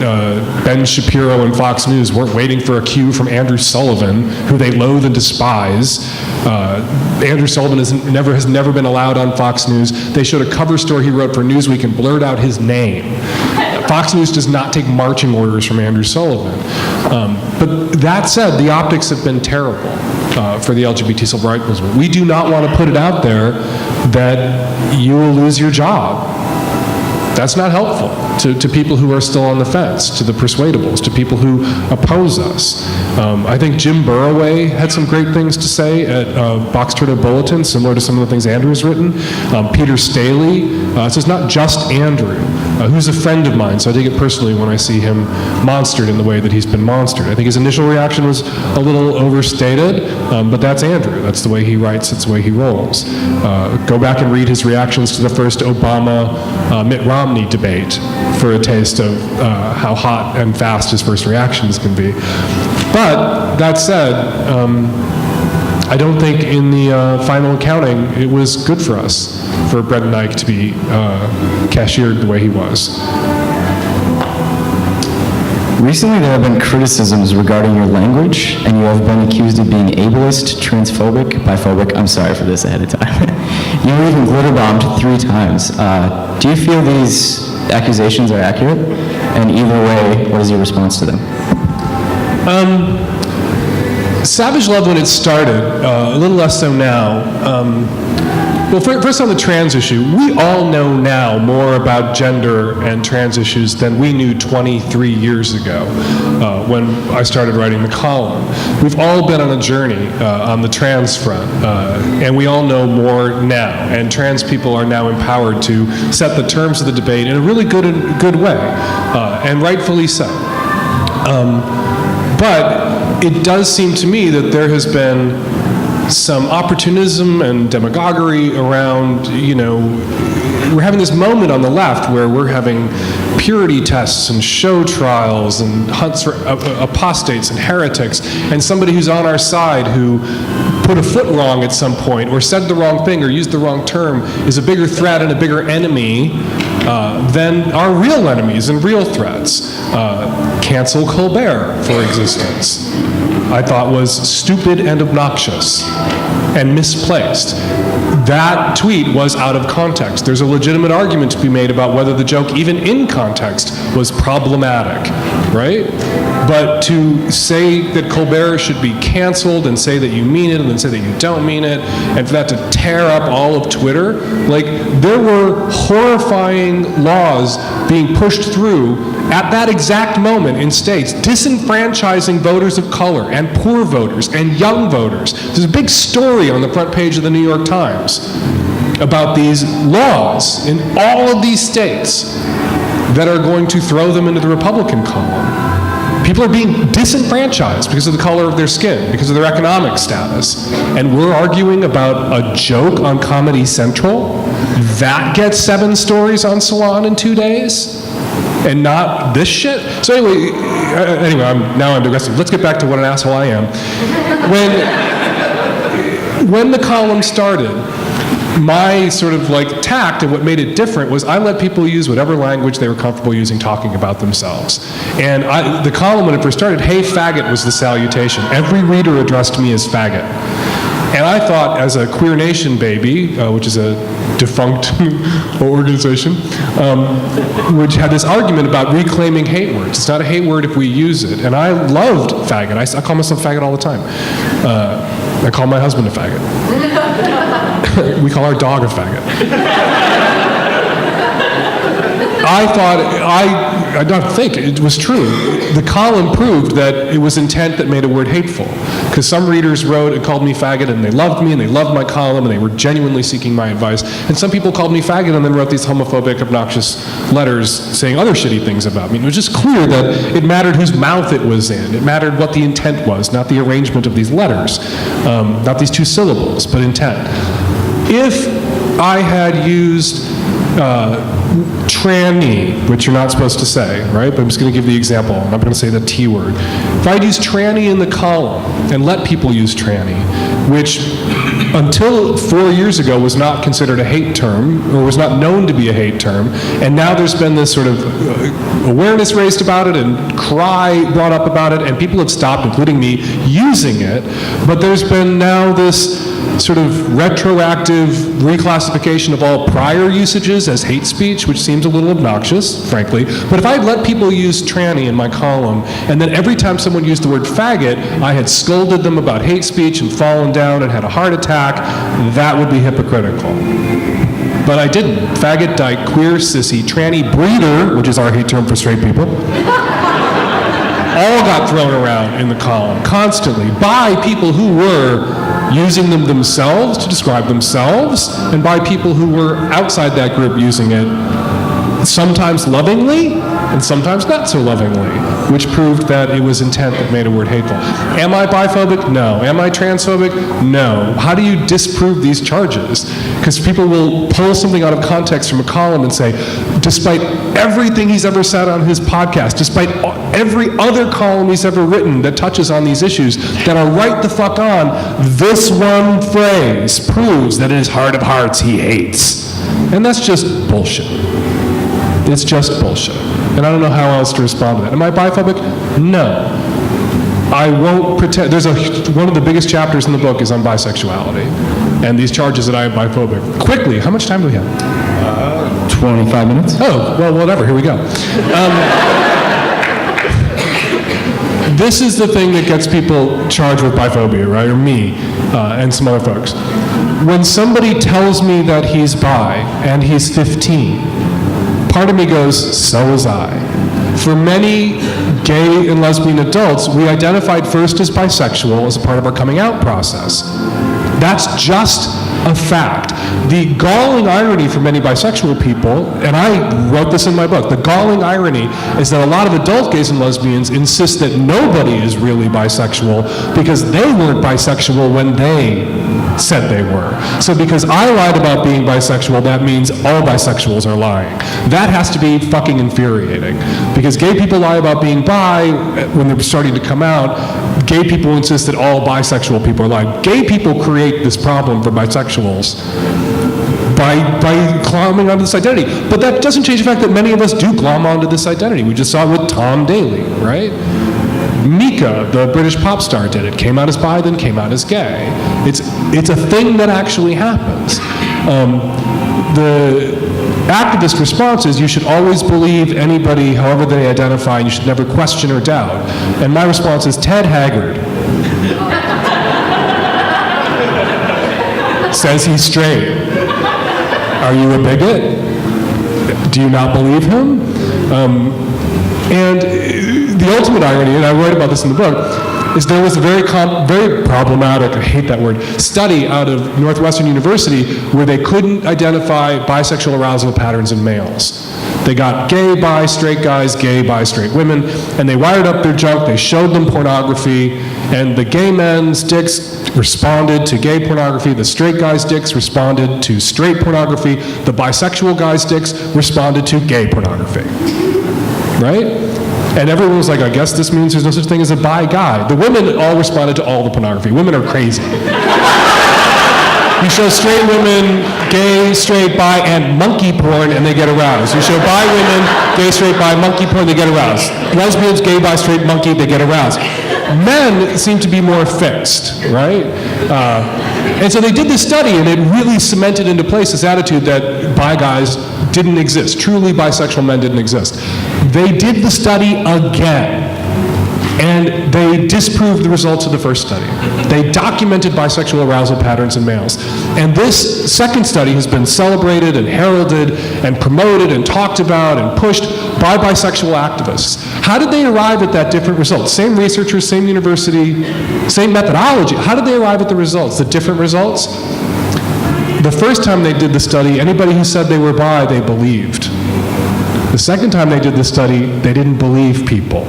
A: Ben Shapiro and Fox News weren't waiting for a cue from Andrew Sullivan, who they loathe and despise. Andrew Sullivan has never been allowed on Fox News. They showed a cover story he wrote for Newsweek and blurred out his name. Fox News does not take marching orders from Andrew Sullivan. But that said, the optics have been terrible for the LGBT civil rights movement. We do not want to put it out there that you will lose your job. That's not helpful to people who are still on the fence, to the persuadables, to people who oppose us. I think Jim Burroway had some great things to say at Box Turtle Bulletin, similar to some of the things Andrew has written. Peter Staley, so it's not just Andrew, who's a friend of mine, so I take it personally when I see him monstered in the way that he's been monstered. I think his initial reaction was a little overstated, but that's Andrew. That's the way he writes, it's the way he rolls. Go back and read his reactions to the first Obama-Mitt Romney debate for a taste of how hot and fast his first reactions can be. But that said, I don't think in the final accounting it was good for us for Brendan Eich to be cashiered the way he was.
B: Recently, there have been criticisms regarding your language, and you have been accused of being ableist, transphobic, biphobic. I'm sorry for this ahead of time. You were even glitter-bombed 3 times. Do you feel these accusations are accurate? And either way, what is your response to them?
A: Savage love when it started, a little less so now. Well, first on the trans issue, we all know now more about gender and trans issues than we knew 23 years ago when I started writing the column. We've all been on a journey on the trans front, and we all know more now. And trans people are now empowered to set the terms of the debate in a really good way, and rightfully so. But it does seem to me that there has been some opportunism and demagoguery around, we're having this moment on the left where we're having purity tests and show trials and hunts for apostates and heretics, and somebody who's on our side who put a foot wrong at some point or said the wrong thing or used the wrong term is a bigger threat and a bigger enemy than our real enemies and real threats. Cancel Colbert, for existence, I thought was stupid and obnoxious and misplaced. That tweet was out of context. There's a legitimate argument to be made about whether the joke, even in context, was problematic, right? But to say that Colbert should be canceled and say that you mean it and then say that you don't mean it, and for that to tear up all of Twitter, there were horrifying laws being pushed through at that exact moment in states, disenfranchising voters of color and poor voters and young voters. There's a big story on the front page of the New York Times about these laws in all of these states that are going to throw them into the Republican column. People are being disenfranchised because of the color of their skin, because of their economic status. And we're arguing about a joke on Comedy Central that gets 7 stories on Salon in 2 days? And not this shit? So anyway, I'm digressing. Let's get back to what an asshole I am. When the column started, my sort of tact and what made it different was I let people use whatever language they were comfortable using talking about themselves. And the column, when it first started, "Hey faggot" was the salutation. Every reader addressed me as faggot. And I thought, as a Queer Nation baby, which is a defunct organization, which had this argument about reclaiming hate words. It's not a hate word if we use it. And I loved faggot. I call myself faggot all the time. I call my husband a faggot. We call our dog a faggot. I don't think, it was true. The column proved that it was intent that made a word hateful. Because some readers wrote and called me faggot, and they loved me, and they loved my column, and they were genuinely seeking my advice. And some people called me faggot and then wrote these homophobic, obnoxious letters saying other shitty things about me. And it was just clear that it mattered whose mouth it was in. It mattered what the intent was, not the arrangement of these letters, not these two syllables, but intent. If I had used tranny, which you're not supposed to say, right? But I'm just going to give the example. I'm not going to say the T word. If I'd used tranny in the column and let people use tranny, which until 4 years ago was not considered a hate term, or was not known to be a hate term, and now there's been this sort of awareness raised about it and cry brought up about it, and people have stopped, including me, using it, but there's been now this sort of retroactive reclassification of all prior usages as hate speech, which seems a little obnoxious, frankly. But if I had let people use tranny in my column, and then every time someone used the word faggot, I had scolded them about hate speech and fallen down and had a heart attack, that would be hypocritical. But I didn't. Faggot, dyke, queer, sissy, tranny, breeder, which is our hate term for straight people, all got thrown around in the column constantly by people who were using them themselves to describe themselves, and by people who were outside that group using it sometimes lovingly and sometimes not so lovingly, which proved that it was intent that made a word hateful. Am I biphobic? No. Am I transphobic? No. How do you disprove these charges? Because people will pull something out of context from a column and say, despite everything he's ever said on his podcast, despite every other column he's ever written that touches on these issues that are right the fuck on, this one phrase proves that in his heart of hearts he hates. And that's just bullshit. It's just bullshit. And I don't know how else to respond to that. Am I biphobic? No. I won't pretend. One of the biggest chapters in the book is on bisexuality. And these charges that I am biphobic. Quickly, how much time do we have?
B: 25 minutes.
A: Oh, well, whatever. Here we go. This is the thing that gets people charged with biphobia, right? Or me and some other folks. When somebody tells me that he's bi and he's 15, part of me goes, so was I. For many gay and lesbian adults, we identified first as bisexual as a part of our coming out process. That's just a fact. The galling irony for many bisexual people, and I wrote this in my book, the galling irony is that a lot of adult gays and lesbians insist that nobody is really bisexual because they weren't bisexual when they said they were. So because I lied about being bisexual, that means all bisexuals are lying. That has to be fucking infuriating. Because gay people lie about being bi when they're starting to come out. Gay people insist that all bisexual people are lying. Gay people create this problem for bisexuals by glomming onto this identity. But that doesn't change the fact that many of us do glom onto this identity. We just saw it with Tom Daley, right? Mika, the British pop star, did it. Came out as bi, then came out as gay. It's a thing that actually happens. The activist response is you should always believe anybody however they identify, and you should never question or doubt. And my response is Ted Haggard says he's straight. Are you a bigot? Do you not believe him? And the ultimate irony, and I write about this in the book, is there was a very problematic, I hate that word, study out of Northwestern University where they couldn't identify bisexual arousal patterns in males. They got gay, bi, straight guys, gay, bi, straight women, and they wired up their junk, they showed them pornography, and the gay men's dicks responded to gay pornography, the straight guys' dicks responded to straight pornography, the bisexual guys' dicks responded to gay pornography. Right? And everyone was like, I guess this means there's no such thing as a bi guy. The women all responded to all the pornography. Women are crazy. You show straight women, gay, straight, bi, and monkey porn, and they get aroused. You show bi women, gay, straight, bi, monkey porn, they get aroused. Lesbians, gay, bi, straight, monkey, they get aroused. Men seem to be more fixed, right? And so they did this study, and it really cemented into place this attitude that bi guys didn't exist. Truly bisexual men didn't exist. They did the study again. And they disproved the results of the first study. They documented bisexual arousal patterns in males. And this second study has been celebrated and heralded and promoted and talked about and pushed by bisexual activists. How did they arrive at that different result? Same researchers, same university, same methodology. How did they arrive at the results, the different results? The first time they did the study, anybody who said they were bi, they believed. The second time they did the study, they didn't believe people.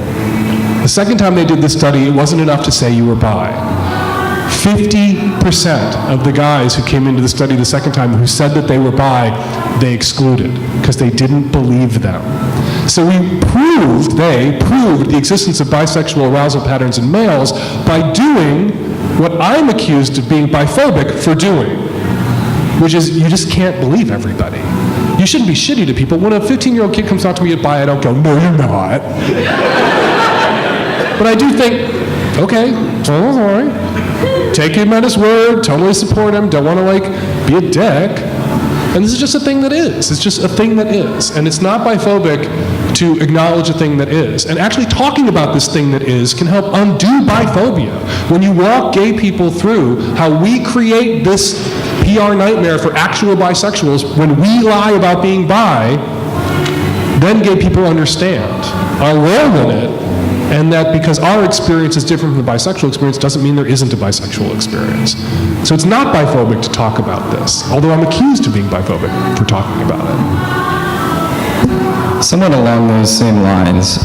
A: The second time they did the study, it wasn't enough to say you were bi. 50% of the guys who came into the study the second time who said that they were bi, they excluded because they didn't believe them. So they proved the existence of bisexual arousal patterns in males by doing what I'm accused of being biphobic for doing, which is you just can't believe everybody. You shouldn't be shitty to people. When a 15-year-old kid comes out to me at bi, I don't go, no, you're not. But I do think, okay, so sorry. Take him at his word, totally support him, don't want to be a dick. And this is just a thing that is. It's just a thing that is. And it's not biphobic to acknowledge a thing that is. And actually talking about this thing that is can help undo biphobia. When you walk gay people through how we create this PR nightmare for actual bisexuals when we lie about being bi, then gay people understand our role in it, and that because our experience is different from the bisexual experience doesn't mean there isn't a bisexual experience. So it's not biphobic to talk about this, although I'm accused of being biphobic for talking about it.
B: Somewhat along those same lines,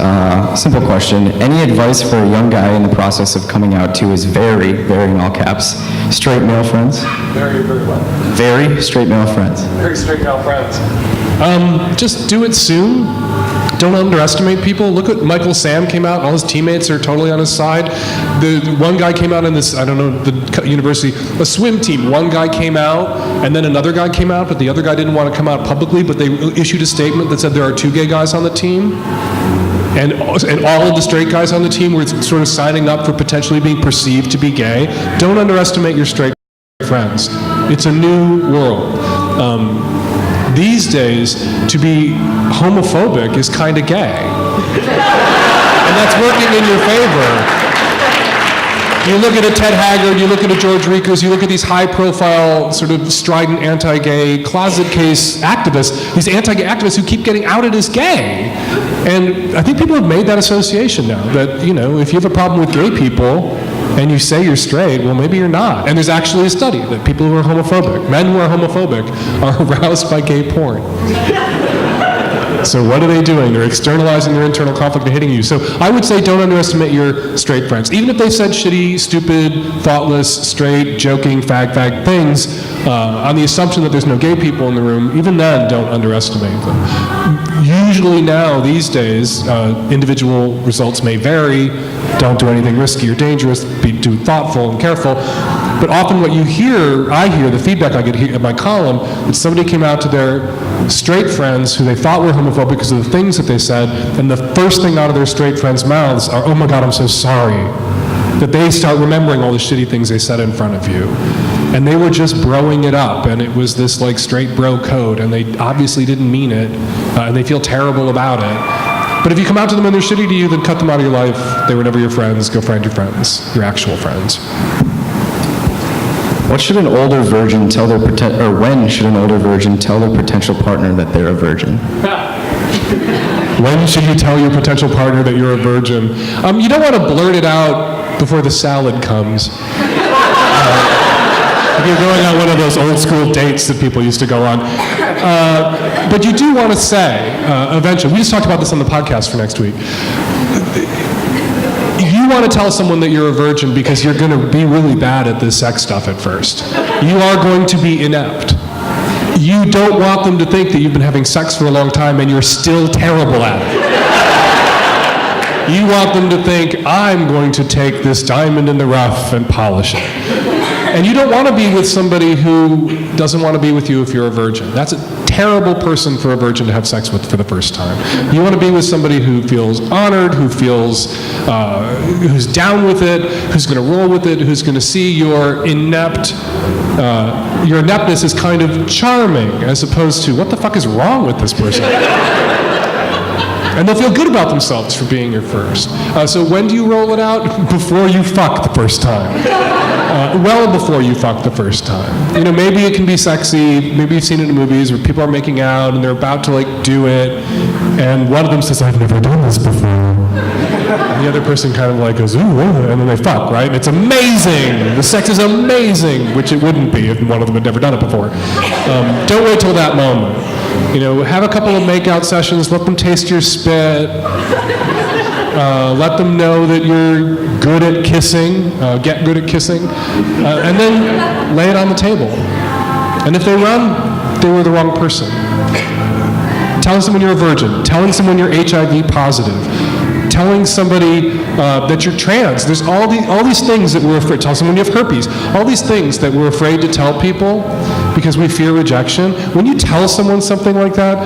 B: simple question. Any advice for a young guy in the process of coming out to his very, very, in all caps, straight male friends?
A: Very, very well.
B: Very straight male friends.
A: Very straight male friends. Just do it soon. Don't underestimate people. Look at Michael Sam came out, all his teammates are totally on his side. The one guy came out in this, I don't know, the university, a swim team. One guy came out, and then another guy came out, but the other guy didn't want to come out publicly, but they issued a statement that said there are 2 gay guys on the team. And all of the straight guys on the team were sort of signing up for potentially being perceived to be gay. Don't underestimate your straight friends. It's a new world. These days, to be homophobic is kind of gay. And that's working in your favor. You look at a Ted Haggard, you look at a George Rikers, you look at these high-profile, sort of strident anti-gay, closet case activists, these anti-gay activists who keep getting outed as gay. And I think people have made that association now, that, if you have a problem with gay people, and you say you're straight, well, maybe you're not. And there's actually a study that people who are homophobic, men who are homophobic, are aroused by gay porn. So what are they doing? They're externalizing their internal conflict and hitting you. So I would say don't underestimate your straight friends. Even if they said shitty, stupid, thoughtless, straight, joking, fag things, on the assumption that there's no gay people in the room, even then, don't underestimate them. Usually now, these days, individual results may vary. Don't do anything risky or dangerous. Be thoughtful and careful. But often what I hear, the feedback I get here at my column, that somebody came out to their straight friends who they thought were homophobic because of the things that they said, and the first thing out of their straight friends' mouths are, oh my God, I'm so sorry. That they start remembering all the shitty things they said in front of you. And they were just broing it up, and it was this straight bro code, and they obviously didn't mean it, and they feel terrible about it. But if you come out to them and they're shitty to you, then cut them out of your life. They were never your friends. Go find your friends, your actual friends.
B: What should an older virgin tell their when should an older virgin tell their potential partner that they're a virgin?
A: When should you tell your potential partner that you're a virgin? You don't want to blurt it out before the salad comes. If you're going on one of those old school dates that people used to go on. But you do want to say, eventually, we just talked about this on the podcast for next week. You want to tell someone that you're a virgin because you're going to be really bad at this sex stuff at first. You are going to be inept. You don't want them to think that you've been having sex for a long time and you're still terrible at it. You want them to think, I'm going to take this diamond in the rough and polish it. And you don't want to be with somebody who doesn't want to be with you if you're a virgin. That's a terrible person for a virgin to have sex with for the first time. You want to be with somebody who feels honored, who feels, who's down with it, who's going to roll with it, who's going to see your ineptness is kind of charming, as opposed to, what the fuck is wrong with this person? And they'll feel good about themselves for being your first. So when do you roll it out? Before you fuck the first time. Well before you fuck the first time. You know, maybe it can be sexy, maybe you've seen it in movies where people are making out and they're about to like do it, and one of them says, I've never done this before. And the other person kind of like goes, ooh, and then they fuck, right? And it's amazing. The sex is amazing, which it wouldn't be if one of them had never done it before. Don't wait till that moment. You know, have a couple of make-out sessions, let them taste your spit, let them know that you're good at kissing, get good at kissing, and then lay it on the table. And if they run, they were the wrong person. Telling someone you're a virgin, telling someone you're HIV positive, telling somebody that you're trans. There's all these things that we're afraid. Tell someone you have herpes. All these things that we're afraid to tell people because we fear rejection. When you tell someone something like that,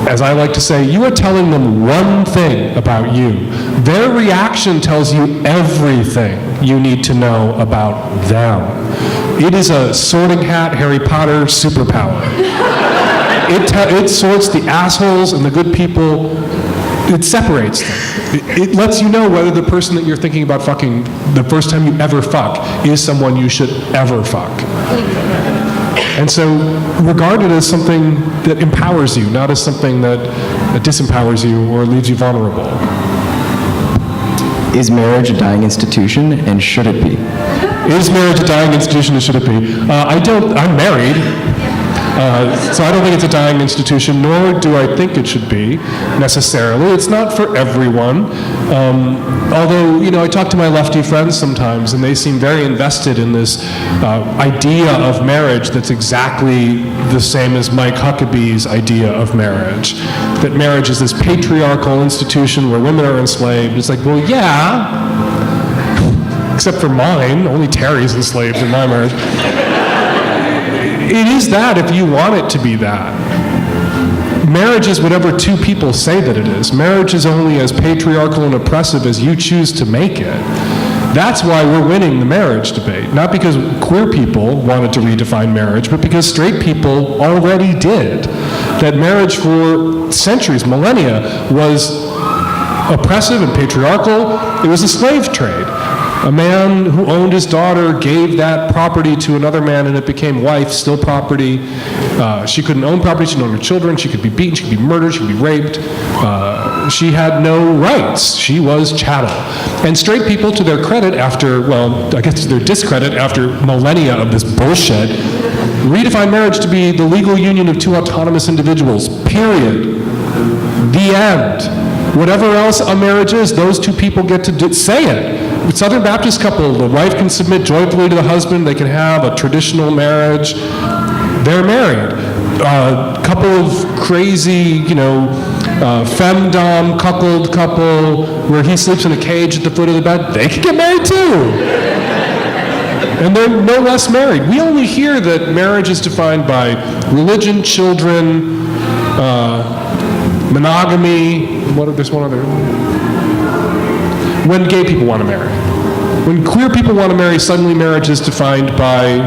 A: as I like to say, you are telling them one thing about you. Their reaction tells you everything you need to know about them. It is a sorting hat Harry Potter superpower. It sorts the assholes and the good people. It separates them. It lets you know whether the person that you're thinking about fucking the first time you ever fuck is someone you should ever fuck. And so regard it as something that empowers you, not as something that disempowers you or leaves you vulnerable.
B: Is marriage a dying institution, and should it be?
A: Is marriage a dying institution, or should it be? I'm married. So I don't think it's a dying institution, nor do I think it should be, necessarily. It's not for everyone. Although, you know, I talk to my lefty friends sometimes, and they seem very invested in this idea of marriage that's exactly the same as Mike Huckabee's idea of marriage. That marriage is this patriarchal institution where women are enslaved. It's like, well, yeah, except for mine. Only Terry's enslaved in my marriage. It is that if you want it to be that. Marriage is whatever two people say that it is. Marriage is only as patriarchal and oppressive as you choose to make it. That's why we're winning the marriage debate. Not because queer people wanted to redefine marriage, but because straight people already did. That marriage for centuries, millennia, was oppressive and patriarchal. It was a slave trade. A man who owned his daughter gave that property to another man, and it became wife, still property. She couldn't own property, she didn't own her children, she could be beaten, she could be murdered, she could be raped. She had no rights. She was chattel. And straight people, to their credit, I guess to their discredit, after millennia of this bullshit, redefined marriage to be the legal union of two autonomous individuals, period. The end. Whatever else a marriage is, those two people get to say it. Southern Baptist couple, the wife can submit joyfully to the husband, they can have a traditional marriage, they're married. Couple of crazy, femdom cuckold couple where he sleeps in a cage at the foot of the bed, they can get married too. And they're no less married. We only hear that marriage is defined by religion, children, monogamy, there's one other. When gay people want to marry. When queer people want to marry, suddenly marriage is defined by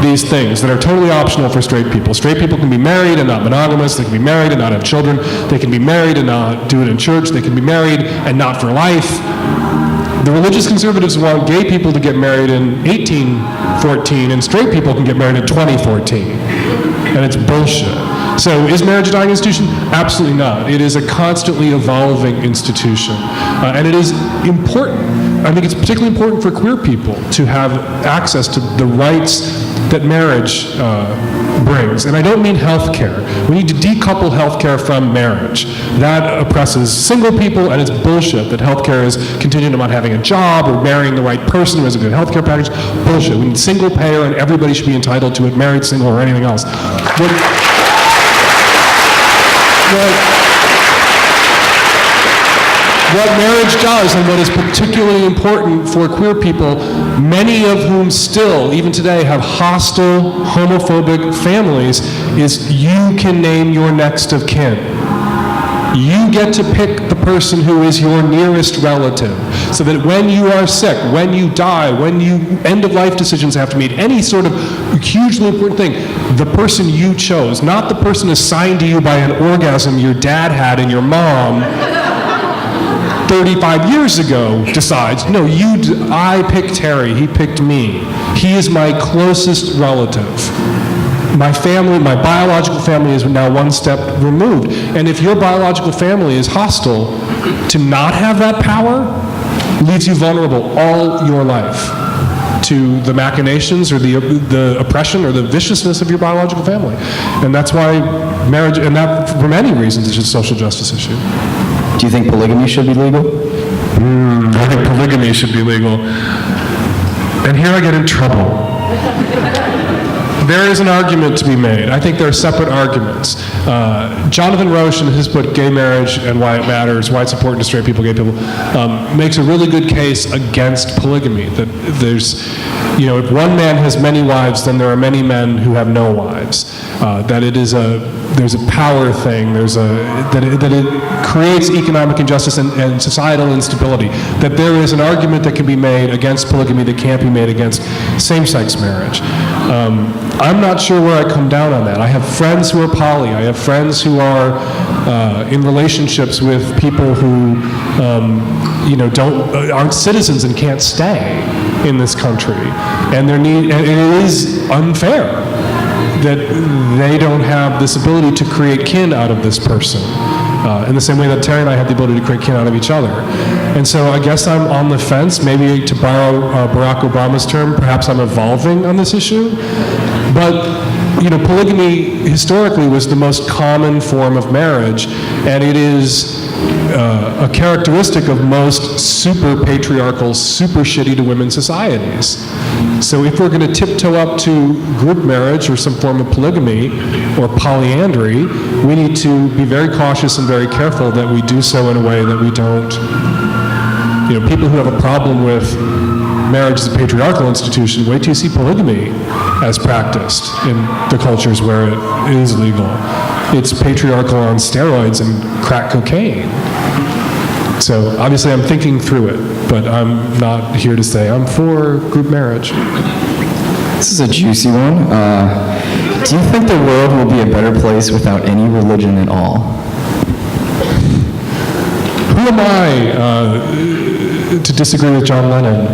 A: these things that are totally optional for straight people. Straight people can be married and not monogamous. They can be married and not have children. They can be married and not do it in church. They can be married and not for life. The religious conservatives want gay people to get married in 1814, and straight people can get married in 2014. And it's bullshit. So is marriage a dying institution? Absolutely not. It is a constantly evolving institution. And it is important. I think it's particularly important for queer people to have access to the rights that marriage brings. And I don't mean health care. We need to decouple health care from marriage. That oppresses single people, and it's bullshit that health care is contingent on having a job or marrying the right person who has a good health care package. Bullshit. We need single payer, and everybody should be entitled to it, married, single, or anything else. What marriage does, and what is particularly important for queer people, many of whom still, even today, have hostile, homophobic families, is you can name your next of kin. You get to pick the person who is your nearest relative, so that when you are sick, when you die, when you end-of-life decisions have to meet, any sort of hugely important thing, the person you chose, not the person assigned to you by an orgasm your dad had and your mom, 35 years ago decides, no, I picked Terry, he picked me. He is my closest relative. My family, my biological family is now one step removed. And if your biological family is hostile, to not have that power leaves you vulnerable all your life to the machinations or the oppression or the viciousness of your biological family. And that's why marriage, and that for many reasons, is a social justice issue.
B: Do you think polygamy should be legal?
A: I think polygamy should be legal. And here I get in trouble. There is an argument to be made. I think there are separate arguments. Jonathan Roche, in his book Gay Marriage and Why It Matters, Why It's Important to Straight People, Gay People, makes a really good case against polygamy. That there's, if one man has many wives, then there are many men who have no wives. That there's a power thing, that it creates economic injustice and societal instability, that there is an argument that can be made against polygamy that can't be made against same-sex marriage. I'm not sure where I come down on that. I have friends who are poly. I have friends who are in relationships with people who aren't citizens and can't stay in this country. And it is unfair that they don't have this ability to create kin out of this person, in the same way that Terry and I have the ability to create kin out of each other. And so I guess I'm on the fence, maybe to borrow Barack Obama's term, perhaps I'm evolving on this issue. But polygamy historically was the most common form of marriage, and it is a characteristic of most super patriarchal, super shitty to women societies. So if we're going to tiptoe up to group marriage or some form of polygamy or polyandry, we need to be very cautious and very careful that we do so in a way that we don't, people who have a problem with marriage as a patriarchal institution, wait till you see polygamy as practiced in the cultures where it is legal. It's patriarchal on steroids and crack cocaine. So obviously I'm thinking through it, but I'm not here to say I'm for group marriage.
B: This is a juicy one. Do you think the world will be a better place without any religion at all?
A: Who am I to disagree with John Lennon?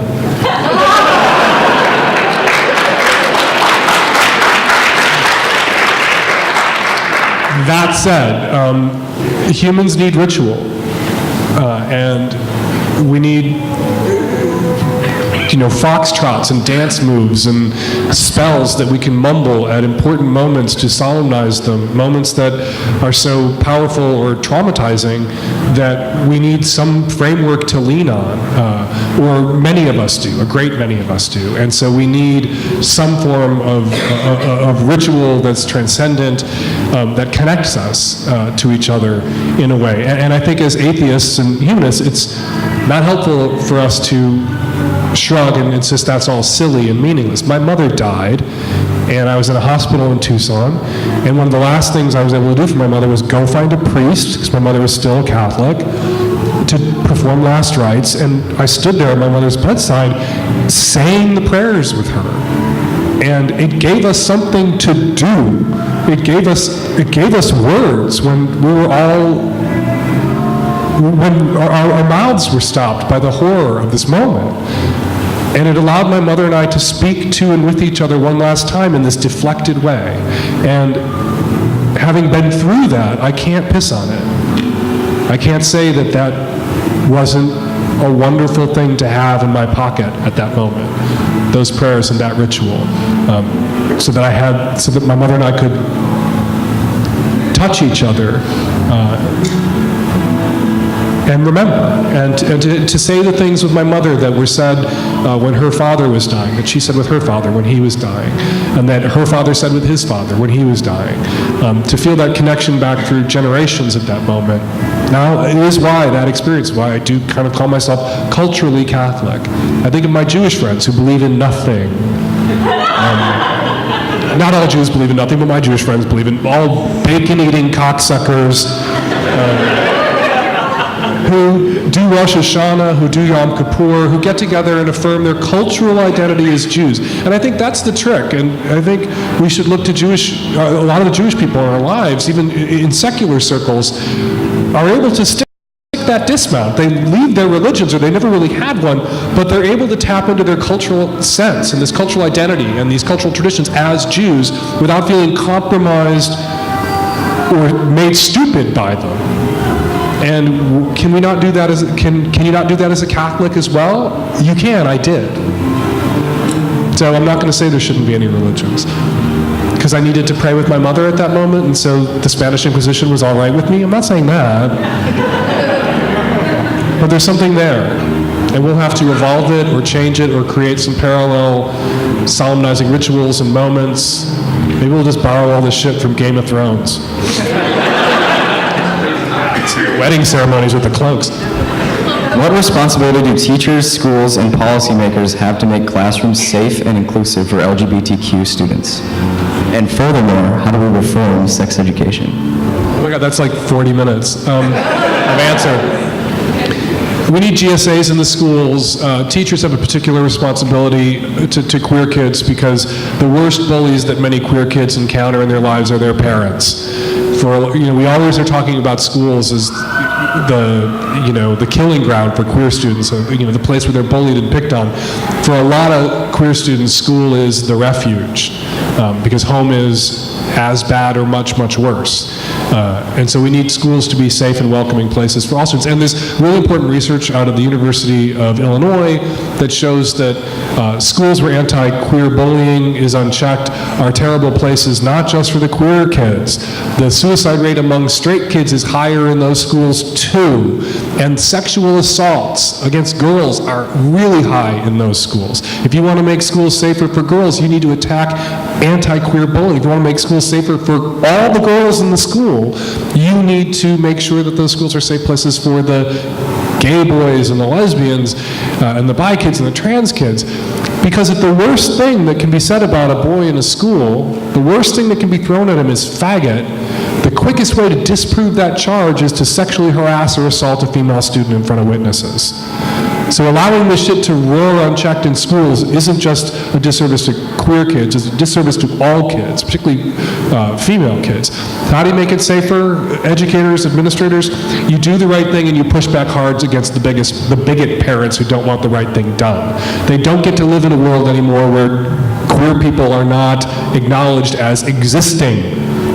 A: That said, humans need ritual, and we need, foxtrots and dance moves and spells that we can mumble at important moments to solemnize them, moments that are so powerful or traumatizing that we need some framework to lean on, or many of us do, a great many of us do. And so we need some form of ritual that's transcendent, that connects us to each other in a way. And I think as atheists and humanists, it's not helpful for us to shrug and insist that's all silly and meaningless. My mother died, and I was in a hospital in Tucson, and one of the last things I was able to do for my mother was go find a priest, because my mother was still Catholic, to perform last rites, and I stood there at my mother's bedside saying the prayers with her. And it gave us something to do. It gave us words when our mouths were stopped by the horror of this moment. And it allowed my mother and I to speak to and with each other one last time in this deflected way. And having been through that, I can't piss on it. I can't say that that wasn't a wonderful thing to have in my pocket at that moment, those prayers and that ritual, so that my mother and I could touch each other and remember, and to say the things with my mother that were said when her father was dying, that she said with her father when he was dying, and that her father said with his father when he was dying, to feel that connection back through generations at that moment. Now, it is why I do kind of call myself culturally Catholic. I think of my Jewish friends who believe in nothing. Not all Jews believe in nothing, but my Jewish friends believe in all bacon-eating cocksuckers who do Rosh Hashanah, who do Yom Kippur, who get together and affirm their cultural identity as Jews. And I think that's the trick. And I think we should look to a lot of the Jewish people in our lives, even in secular circles, are able to stick that dismount. They leave their religions, or they never really had one, but they're able to tap into their cultural sense and this cultural identity and these cultural traditions as Jews without feeling compromised or made stupid by them. And can we not do that can you not do that as a Catholic as well? You can, I did. So I'm not going to say there shouldn't be any religions, because I needed to pray with my mother at that moment, and so the Spanish Inquisition was all right with me. I'm not saying that. But there's something there, and we'll have to evolve it or change it or create some parallel solemnizing rituals and moments. Maybe we'll just borrow all this shit from Game of Thrones. Wedding ceremonies with the cloaks.
B: What responsibility do teachers, schools, and policymakers have to make classrooms safe and inclusive for LGBTQ students? And furthermore, how do we reform sex education?
A: Oh my God, that's like 40 minutes of answer. We need GSAs in the schools. Teachers have a particular responsibility to queer kids, because the worst bullies that many queer kids encounter in their lives are their parents. We always are talking about schools as the killing ground for queer students, the place where they're bullied and picked on. For a lot of queer students, school is the refuge, because home is as bad or much, much worse. And so we need schools to be safe and welcoming places for all students. And there's really important research out of the University of Illinois that shows that schools where anti-queer bullying is unchecked are terrible places, not just for the queer kids. The suicide rate among straight kids is higher in those schools too. And sexual assaults against girls are really high in those schools. If you want to make schools safer for girls, you need to attack anti-queer bullying. If you want to make schools safer for all the girls in the school, you need to make sure that those schools are safe places for the gay boys and the lesbians and the bi kids and the trans kids. Because if the worst thing that can be said about a boy in a school, the worst thing that can be thrown at him is faggot, the quickest way to disprove that charge is to sexually harass or assault a female student in front of witnesses. So allowing this shit to roar unchecked in schools isn't just a disservice to queer kids, it's a disservice to all kids, particularly female kids. How do you make it safer? Educators, administrators, you do the right thing and you push back hard against the bigot parents who don't want the right thing done. They don't get to live in a world anymore where queer people are not acknowledged as existing,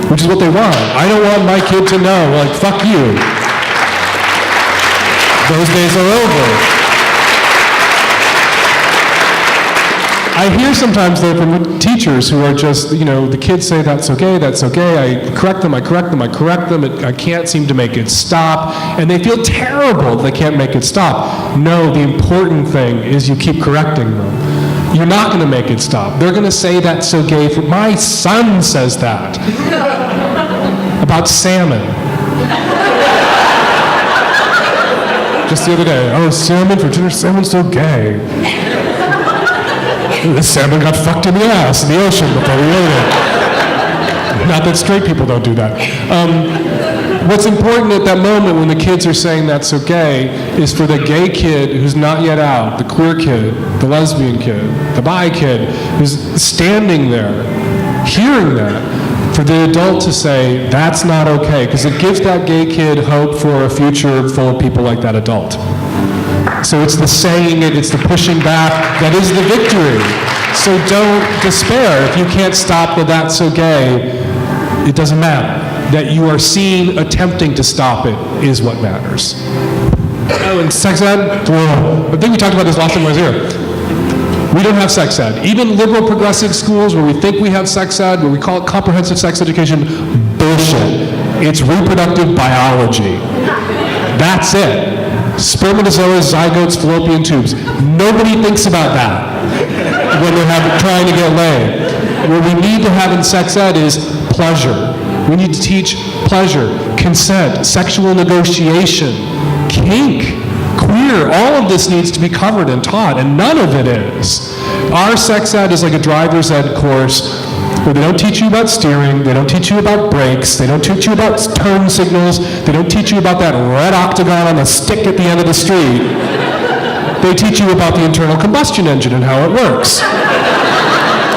A: which is what they want. I don't want my kid to know, like, fuck you. Those days are over. I hear sometimes, though, from teachers who are just, the kids say, that's okay, I correct them, I can't seem to make it stop, and they feel terrible they can't make it stop. No, the important thing is you keep correcting them. You're not going to make it stop. They're going to say that's so gay. My son says that about salmon. Just the other day, oh, salmon for dinner, salmon's so gay. This salmon got fucked in the ass in the ocean before we ate it. Not that straight people don't do that. What's important at that moment when the kids are saying that's so gay is for the gay kid who's not yet out, the queer kid, the lesbian kid, the bi kid, who's standing there, hearing that, for the adult to say, that's not okay, because it gives that gay kid hope for a future full of people like that adult. So it's the saying it, it's the pushing back, that is the victory. So don't despair. If you can't stop the that's so gay, it doesn't matter. That you are seen attempting to stop it is what matters. Oh, and sex ed? I think we talked about this last time I was here. We don't have sex ed. Even liberal progressive schools where we think we have sex ed, where we call it comprehensive sex education, bullshit. It's reproductive biology. That's it. Spermatozoas, zygotes, fallopian tubes. Nobody thinks about that when they're trying to get laid. What we need to have in sex ed is pleasure. We need to teach pleasure, consent, sexual negotiation, kink, queer. All of this needs to be covered and taught, and none of it is. Our sex ed is like a driver's ed course where they don't teach you about steering, they don't teach you about brakes, they don't teach you about turn signals, they don't teach you about that red octagon on the stick at the end of the street. They teach you about the internal combustion engine and how it works.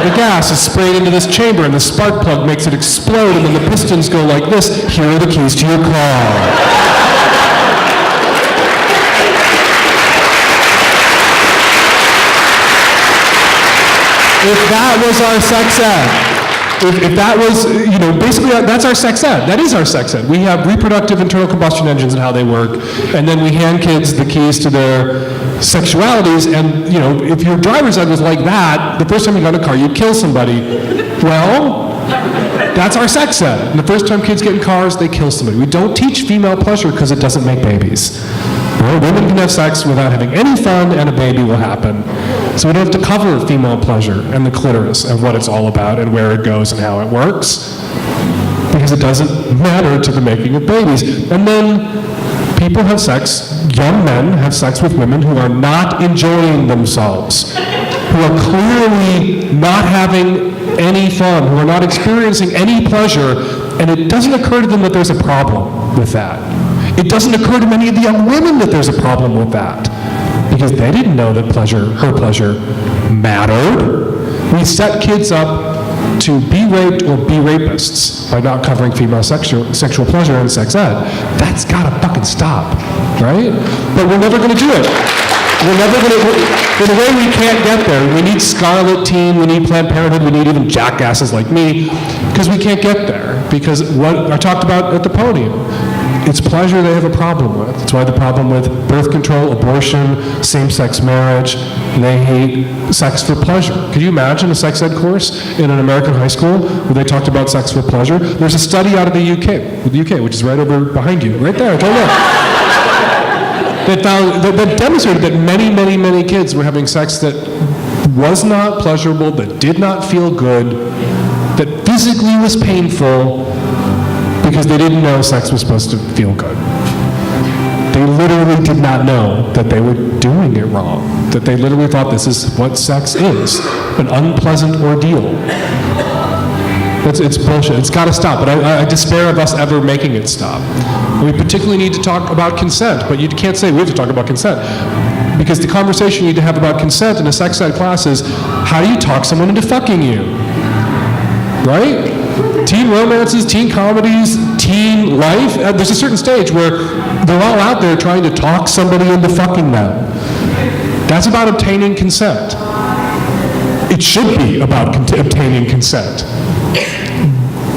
A: The gas is sprayed into this chamber and the spark plug makes it explode and then the pistons go like this. Here are the keys to your car. If that was our sex ed, if that was, basically that's our sex ed. That is our sex ed. We have reproductive internal combustion engines and how they work, and then we hand kids the keys to their sexualities, and, if your driver's ed was like that, the first time you got in a car, you kill somebody. Well, that's our sex ed. And the first time kids get in cars, they kill somebody. We don't teach female pleasure because it doesn't make babies. Women can have sex without having any fun, and a baby will happen. So we don't have to cover female pleasure and the clitoris and what it's all about and where it goes and how it works, because it doesn't matter to the making of babies. And then people have sex, young men have sex with women who are not enjoying themselves, who are clearly not having any fun, who are not experiencing any pleasure, and it doesn't occur to them that there's a problem with that. It doesn't occur to many of the young women that there's a problem with that, because they didn't know that her pleasure mattered. We set kids up to be raped or be rapists by not covering female sexual pleasure in sex ed. That's gotta fucking stop, right? But we're never gonna do it. We're never gonna, in a way we can't get there. We need Scarlet Teen, we need Planned Parenthood, we need even jackasses like me, because we can't get there. Because what I talked about at the podium, it's pleasure they have a problem with. That's why the problem with birth control, abortion, same-sex marriage, they hate sex for pleasure. Could you imagine a sex ed course in an American high school where they talked about sex for pleasure? There's a study out of the UK, which is right over behind you, right there, don't know. that demonstrated that many, many, many kids were having sex that was not pleasurable, that did not feel good, that physically was painful, because they didn't know sex was supposed to feel good. They literally did not know that they were doing it wrong, that they literally thought this is what sex is, an unpleasant ordeal. It's bullshit. It's got to stop, but I despair of us ever making it stop. We particularly need to talk about consent, but you can't say we have to talk about consent, because the conversation you need to have about consent in a sex ed class is, how do you talk someone into fucking you? Right? Teen romances, teen comedies, teen life, there's a certain stage where they're all out there trying to talk somebody into fucking them. That's about obtaining consent. It should be about obtaining consent.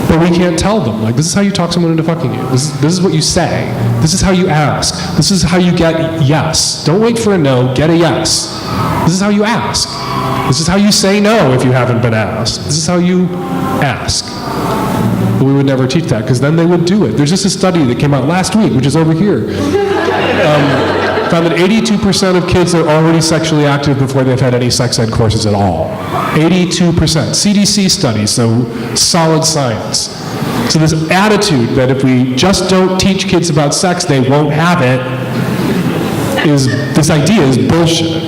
A: But we can't tell them, like, this is how you talk someone into fucking you. This is what you say. This is how you ask. This is how you get yes. Don't wait for a no, get a yes. This is how you ask. This is how you say no if you haven't been asked. This is how you ask. But we would never teach that, because then they would do it. There's just a study that came out last week, which is over here, found that 82% of kids are already sexually active before they've had any sex ed courses at all. 82%. CDC studies, so solid science. So this attitude that if we just don't teach kids about sex, they won't have it, this idea is bullshit.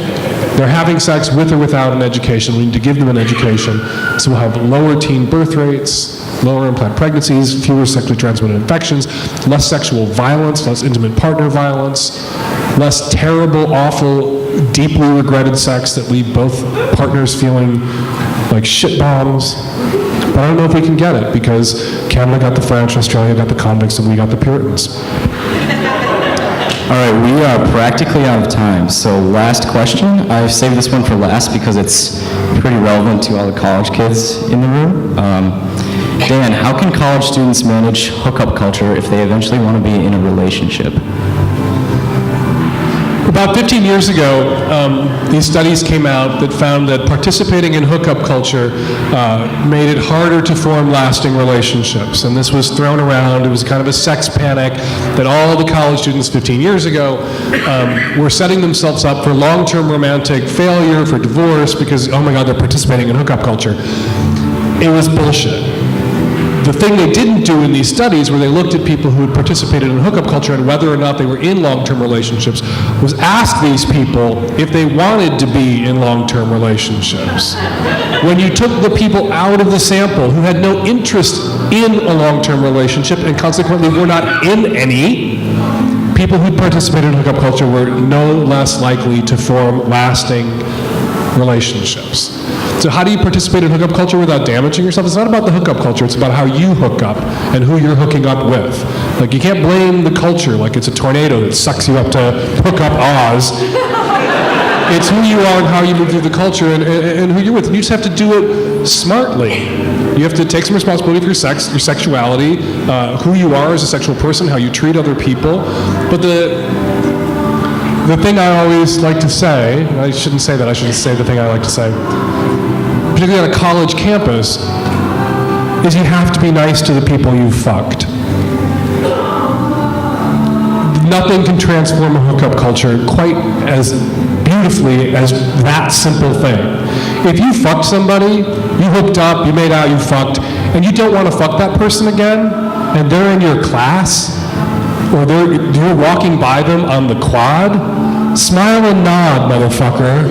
A: They're having sex with or without an education. We need to give them an education, so we'll have lower teen birth rates, lower unplanned pregnancies, fewer sexually transmitted infections, less sexual violence, less intimate partner violence, less terrible, awful, deeply regretted sex that leave both partners feeling like shit bombs. But I don't know if we can get it, because Canada got the French, Australia got the convicts, and we got the Puritans.
B: All right, we are practically out of time, so last question. I saved this one for last because it's pretty relevant to all the college kids in the room. Dan, how can college students manage hookup culture if they eventually want to be in a relationship?
A: About 15 years ago, these studies came out that found that participating in hookup culture made it harder to form lasting relationships. And this was thrown around. It was kind of a sex panic that all the college students 15 years ago were setting themselves up for long-term romantic failure, for divorce, because, oh my God, they're participating in hookup culture. It was bullshit. The thing they didn't do in these studies, where they looked at people who had participated in hookup culture and whether or not they were in long-term relationships, was ask these people if they wanted to be in long-term relationships. When you took the people out of the sample who had no interest in a long-term relationship and consequently were not in any, people who participated in hookup culture were no less likely to form lasting relationships. So how do you participate in hookup culture without damaging yourself? It's not about the hookup culture, it's about how you hook up and who you're hooking up with. Like, you can't blame the culture like it's a tornado that sucks you up to hook up Oz.
C: It's who you are and how you move through the culture and who you're with. And you just have to do it smartly. You have to take some responsibility for your sex, your sexuality, who you are as a sexual person, how you treat other people. But the thing I always like to say, I shouldn't say that, I should say the thing I like to say, particularly on a college campus, is you have to be nice to the people you fucked. Nothing can transform a hookup culture quite as beautifully as that simple thing. If you fucked somebody, you hooked up, you made out, you fucked, and you don't want to fuck that person again, and they're in your class, or you're walking by them on the quad, smile and nod, motherfucker.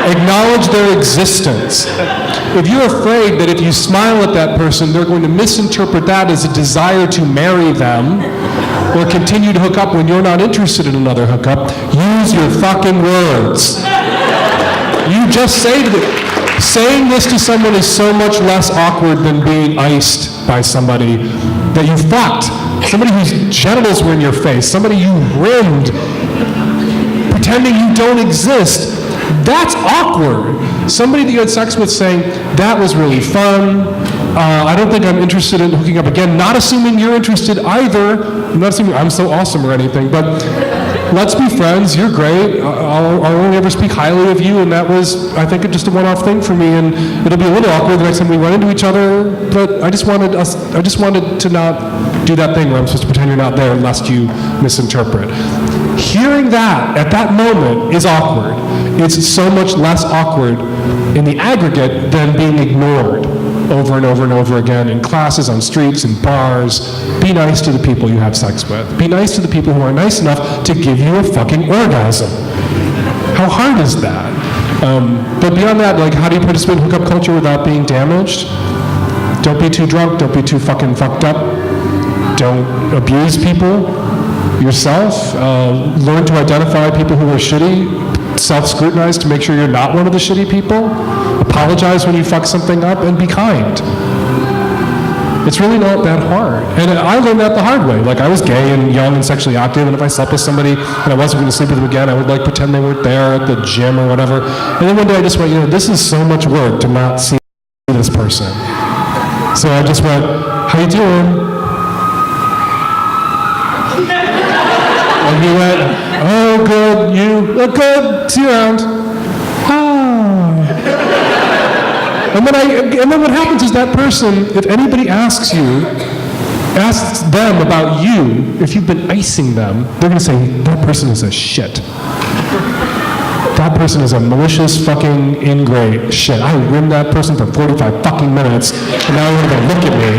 C: Acknowledge their existence. If you're afraid that if you smile at that person, they're going to misinterpret that as a desire to marry them, or continue to hook up when you're not interested in another hookup, use your fucking words. You just say to them, saying this to someone is so much less awkward than being iced by somebody that you fucked, somebody whose genitals were in your face, somebody you rimmed, pretending you don't exist. That's awkward. Somebody that you had sex with saying, that was really fun, I don't think I'm interested in hooking up again, not assuming you're interested either, I'm not assuming I'm so awesome or anything, but let's be friends, you're great, I'll only ever speak highly of you, and that was, I think, just a one-off thing for me, and it'll be a little awkward the next time we run into each other, but I just wanted to not do that thing where I'm supposed to pretend you're not there lest you misinterpret. Hearing that at that moment is awkward. It's so much less awkward in the aggregate than being ignored over and over and over again in classes, on streets, in bars. Be nice to the people you have sex with. Be nice to the people who are nice enough to give you a fucking orgasm. How hard is that? But beyond that, like, how do you participate in hookup culture without being damaged? Don't be too drunk. Don't be too fucking fucked up. Don't abuse people yourself. Learn to identify people who are shitty. Self-scrutinize to make sure you're not one of the shitty people. Apologize when you fuck something up, and be kind. It's really not that hard. And I learned that the hard way. Like, I was gay and young and sexually active, and if I slept with somebody and I wasn't going to sleep with them again, I would like pretend they weren't there at the gym or whatever. And then one day I just went, this is so much work to not see this person. So I just went, how you doing? And he went, oh, good, you look good, see you around. And then what happens is that person, if anybody asks them about you, if you've been icing them, they're going to say, that person is a shit. That person is a malicious fucking ingrate shit. I rimmed that person for 45 fucking minutes, and now they're going to look at me.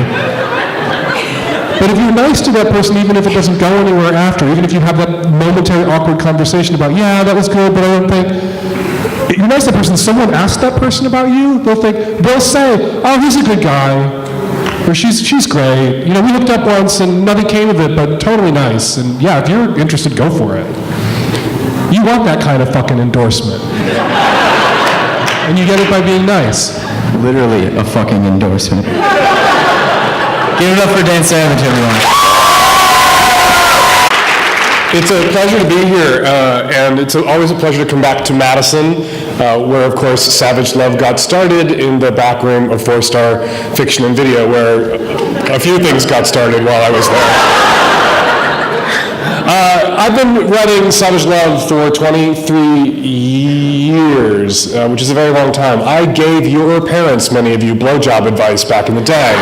C: But if you're nice to that person, even if it doesn't go anywhere after, even if you have that momentary awkward conversation about, yeah, that was good, but I don't think, you're nice to that person, someone asks that person about you, they'll say, oh, he's a good guy, or she's great, we hooked up once and nothing came of it, but totally nice, and yeah, if you're interested, go for it. You want that kind of fucking endorsement. And you get it by being nice.
B: Literally a fucking endorsement. Give it up for Dan Savage, everyone.
A: It's a pleasure to be here, and it's always a pleasure to come back to Madison, where, of course, Savage Love got started in the back room of 4-Star Fiction and Video, where a few things got started while I was there. I've been running Savage Love for 23 years, which is a very long time. I gave your parents, many of you, blowjob advice back in the day.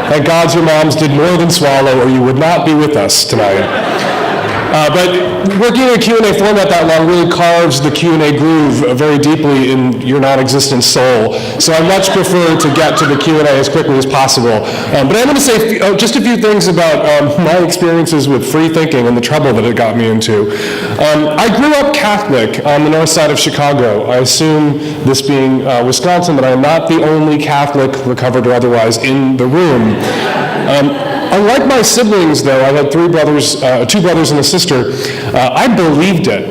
A: Thank God your moms did more than swallow, or you would not be with us tonight. But working in a Q&A format that long really carves the Q&A groove very deeply in your non-existent soul. So I much prefer to get to the Q&A as quickly as possible. But I'm going to say just a few things about my experiences with free thinking and the trouble that it got me into. I grew up Catholic on the north side of Chicago. I assume, this being Wisconsin, that I am not the only Catholic, recovered or otherwise, in the room. Unlike my siblings, though, I had two brothers and a sister, I believed it.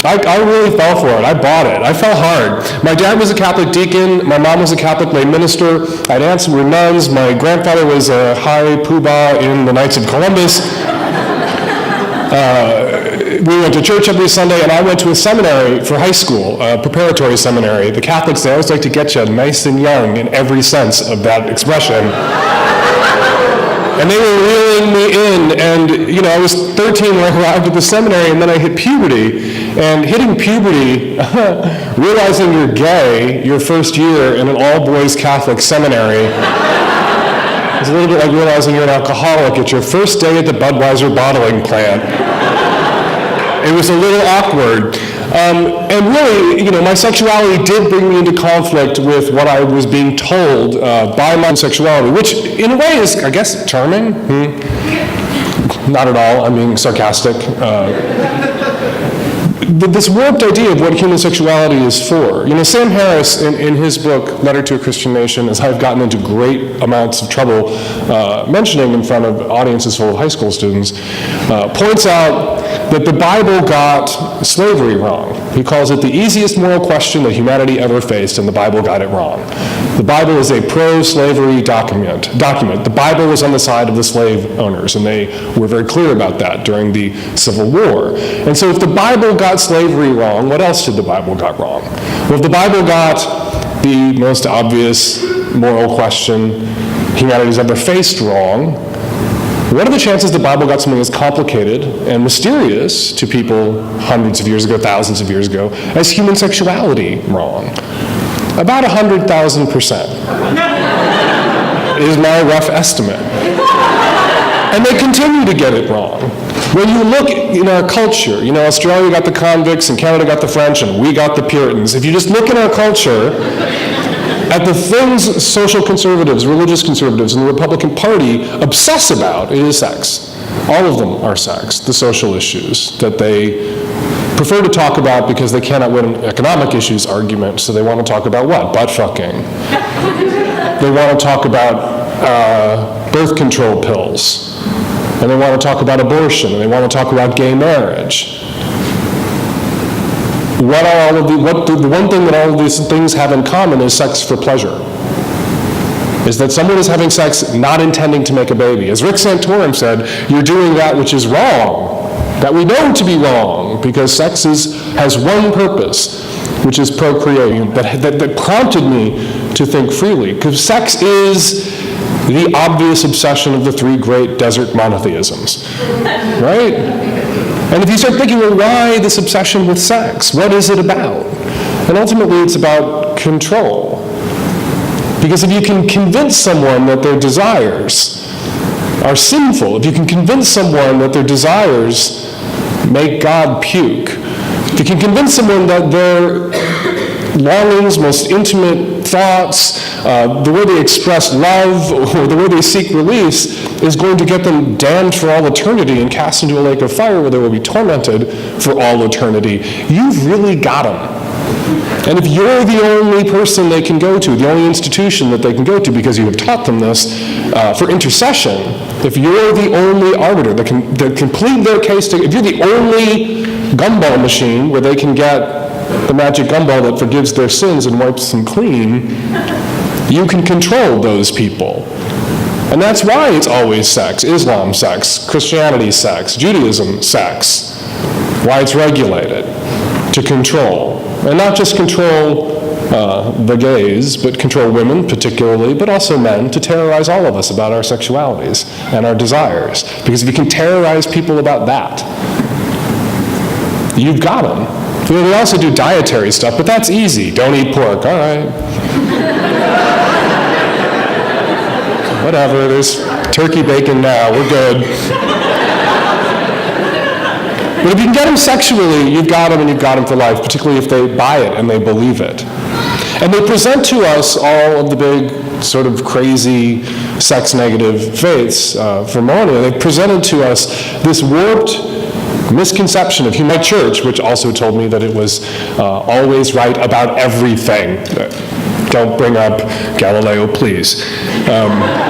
A: I really fell for it. I bought it. I fell hard. My dad was a Catholic deacon. My mom was a Catholic lay minister. I had aunts who were nuns. My grandfather was a high poobah in the Knights of Columbus. we went to church every Sunday, and I went to a seminary for high school, a preparatory seminary. The Catholics, they always like to get you nice and young in every sense of that expression. And they were reeling me in, and I was 13 when I arrived at the seminary, and then I hit puberty. And hitting puberty, realizing you're gay your first year in an all-boys Catholic seminary, it's a little bit like realizing you're an alcoholic at your first day at the Budweiser bottling plant. It was a little awkward. And really, my sexuality did bring me into conflict with what I was being told by my sexuality, which in a way is, I guess, charming. Not at all, I'm being sarcastic. This warped idea of what human sexuality is for. Sam Harris, in his book, Letter to a Christian Nation, as I've gotten into great amounts of trouble mentioning in front of audiences full of high school students, points out that the Bible got slavery wrong. He calls it the easiest moral question that humanity ever faced, and the Bible got it wrong. The Bible is a pro-slavery document. The Bible was on the side of the slave owners, and they were very clear about that during the Civil War. And so if the Bible got slavery wrong, what else did the Bible got wrong? Well, if the Bible got the most obvious moral question humanity's ever faced wrong, what are the chances the Bible got something as complicated and mysterious to people hundreds of years ago, thousands of years ago, as human sexuality wrong? About 100,000% is my rough estimate. And they continue to get it wrong. When you look in our culture, Australia got the convicts, and Canada got the French, and we got the Puritans. If you just look in our culture at the things social conservatives, religious conservatives, and the Republican Party obsess about, it is sex. All of them are sex, the social issues that they prefer to talk about because they cannot win an economic issues argument, so they want to talk about what? Butt fucking. They want to talk about birth control pills. And they want to talk about abortion, and they want to talk about gay marriage. The one thing that all of these things have in common is sex for pleasure. Is that someone is having sex not intending to make a baby. As Rick Santorum said, you're doing that which is wrong, that we know to be wrong, because sex has one purpose, which is procreating, that prompted me to think freely. Because sex is the obvious obsession of the three great desert monotheisms, right? And if you start thinking, well, why this obsession with sex? What is it about? And ultimately, it's about control. Because if you can convince someone that their desires are sinful, if you can convince someone that their desires make God puke, if you can convince someone that their longings, most intimate thoughts, the way they express love, or the way they seek release, is going to get them damned for all eternity and cast into a lake of fire where they will be tormented for all eternity, you've really got them. And if you're the only person they can go to, the only institution that they can go to because you have taught them this for intercession, if you're the only arbiter that can plead their case, if you're the only gumball machine where they can get the magic gumball that forgives their sins and wipes them clean, you can control those people. And that's why it's always sex. Islam, sex. Christianity, sex. Judaism, sex. Why it's regulated. To control. And not just control the gays, but control women particularly, but also men, to terrorize all of us about our sexualities and our desires. Because if you can terrorize people about that, you've got them. They also do dietary stuff, but that's easy. Don't eat pork. All right. Whatever, there's turkey bacon now. We're good. But if you can get them sexually, you've got them, and you've got them for life, particularly if they buy it and they believe it. And they present to us all of the big sort of crazy sex-negative faiths for millennia. They've presented to us this warped misconception of human church, which also told me that it was always right about everything. Don't bring up Galileo, please.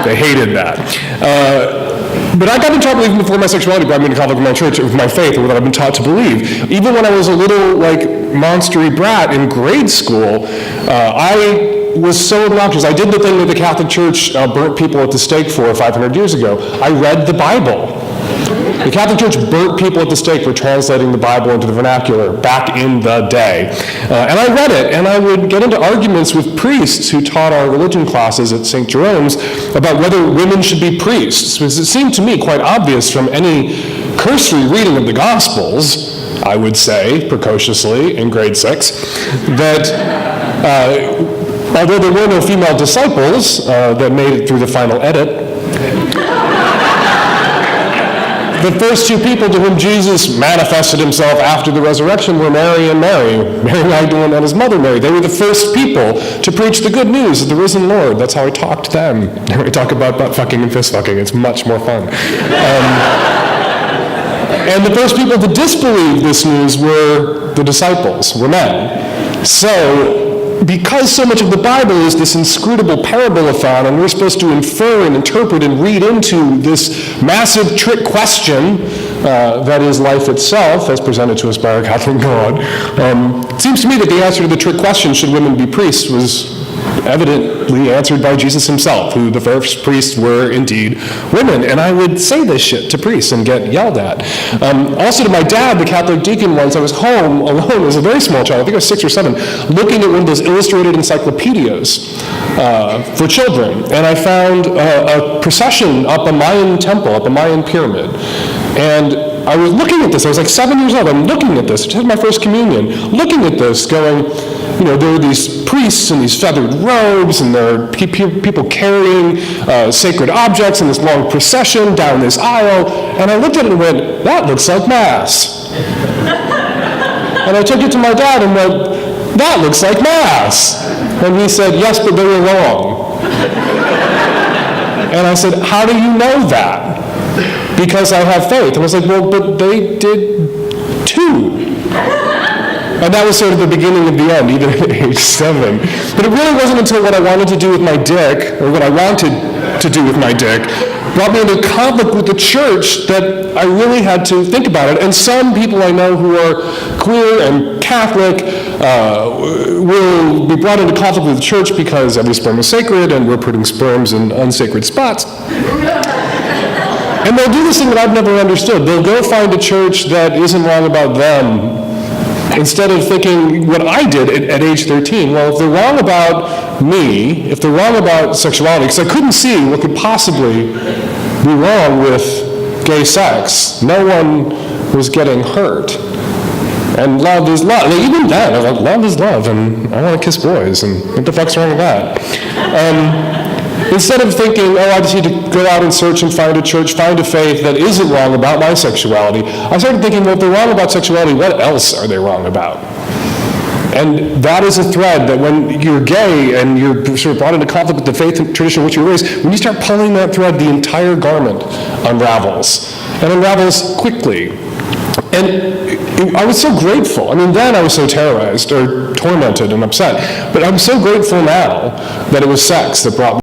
A: They hated that. But I got in trouble even before my sexuality brought me into conflict with my church, with my faith, or what I've been taught to believe. Even when I was a little, monstery brat in grade school, I was so obnoxious. I did the thing that the Catholic Church burnt people at the stake for 500 years ago. I read the Bible. The Catholic Church burnt people at the stake for translating the Bible into the vernacular back in the day. And I read it, and I would get into arguments with priests who taught our religion classes at St. Jerome's about whether women should be priests, because it seemed to me quite obvious from any cursory reading of the Gospels, I would say, precociously, in grade 6, that although there were no female disciples that made it through the final edit, the first two people to whom Jesus manifested himself after the resurrection were Mary and Mary Magdalene and his mother Mary. They were the first people to preach the good news of the risen Lord. That's how I talk to them. We talk about butt fucking and fist fucking. It's much more fun. And the first people to disbelieve this news were the disciples, were men. So, because so much of the Bible is this inscrutable parable-a-thon, and we're supposed to infer and interpret and read into this massive trick question that is life itself, as presented to us by our Catholic God, it seems to me that the answer to the trick question, should women be priests, was evidently answered by Jesus himself, who the first priests were indeed women. And I would say this shit to priests and get yelled at. Also to my dad, the Catholic deacon, once I was home alone as a very small child, I think I was 6 or 7, looking at one of those illustrated encyclopedias for children. And I found a procession up a Mayan temple, up a Mayan pyramid. And I was looking at this, I was like 7 years old, I'm looking at this, I just had my first communion, looking at this, going, you know, there were these priests in these feathered robes, and there are people carrying sacred objects in this long procession down this aisle, and I looked at it and went, that looks like Mass. And I took it to my dad and went, that looks like Mass. And he said, yes, but they were wrong. And I said, how do you know that? Because I have faith. And I was like, well, but they did too. And that was sort of the beginning of the end, even at age 7. But it really wasn't until what I wanted to do with my dick, or what I wanted to do with my dick, brought me into conflict with the church that I really had to think about it. And some people I know who are queer and Catholic will be brought into conflict with the church because every sperm is sacred and we're putting sperms in unsacred spots. And they'll do this thing that I've never understood. They'll go find a church that isn't wrong about them, instead of thinking what I did at age 13. Well, if they're wrong about me, if they're wrong about sexuality, because I couldn't see what could possibly be wrong with gay sex. No one was getting hurt. And love is love. Like, even then, I was like, love is love, and I want to kiss boys, and what the fuck's wrong with that? Instead of thinking, oh, I just need to go out and search and find a church, find a faith that isn't wrong about my sexuality, I started thinking, well, if they're wrong about sexuality, what else are they wrong about? And that is a thread that when you're gay and you're sort of brought into conflict with the faith and tradition in which you were raised, when you start pulling that thread, the entire garment unravels, and unravels quickly. And I was so grateful. I mean, then I was so terrorized or tormented and upset, but I'm so grateful now that it was sex that brought me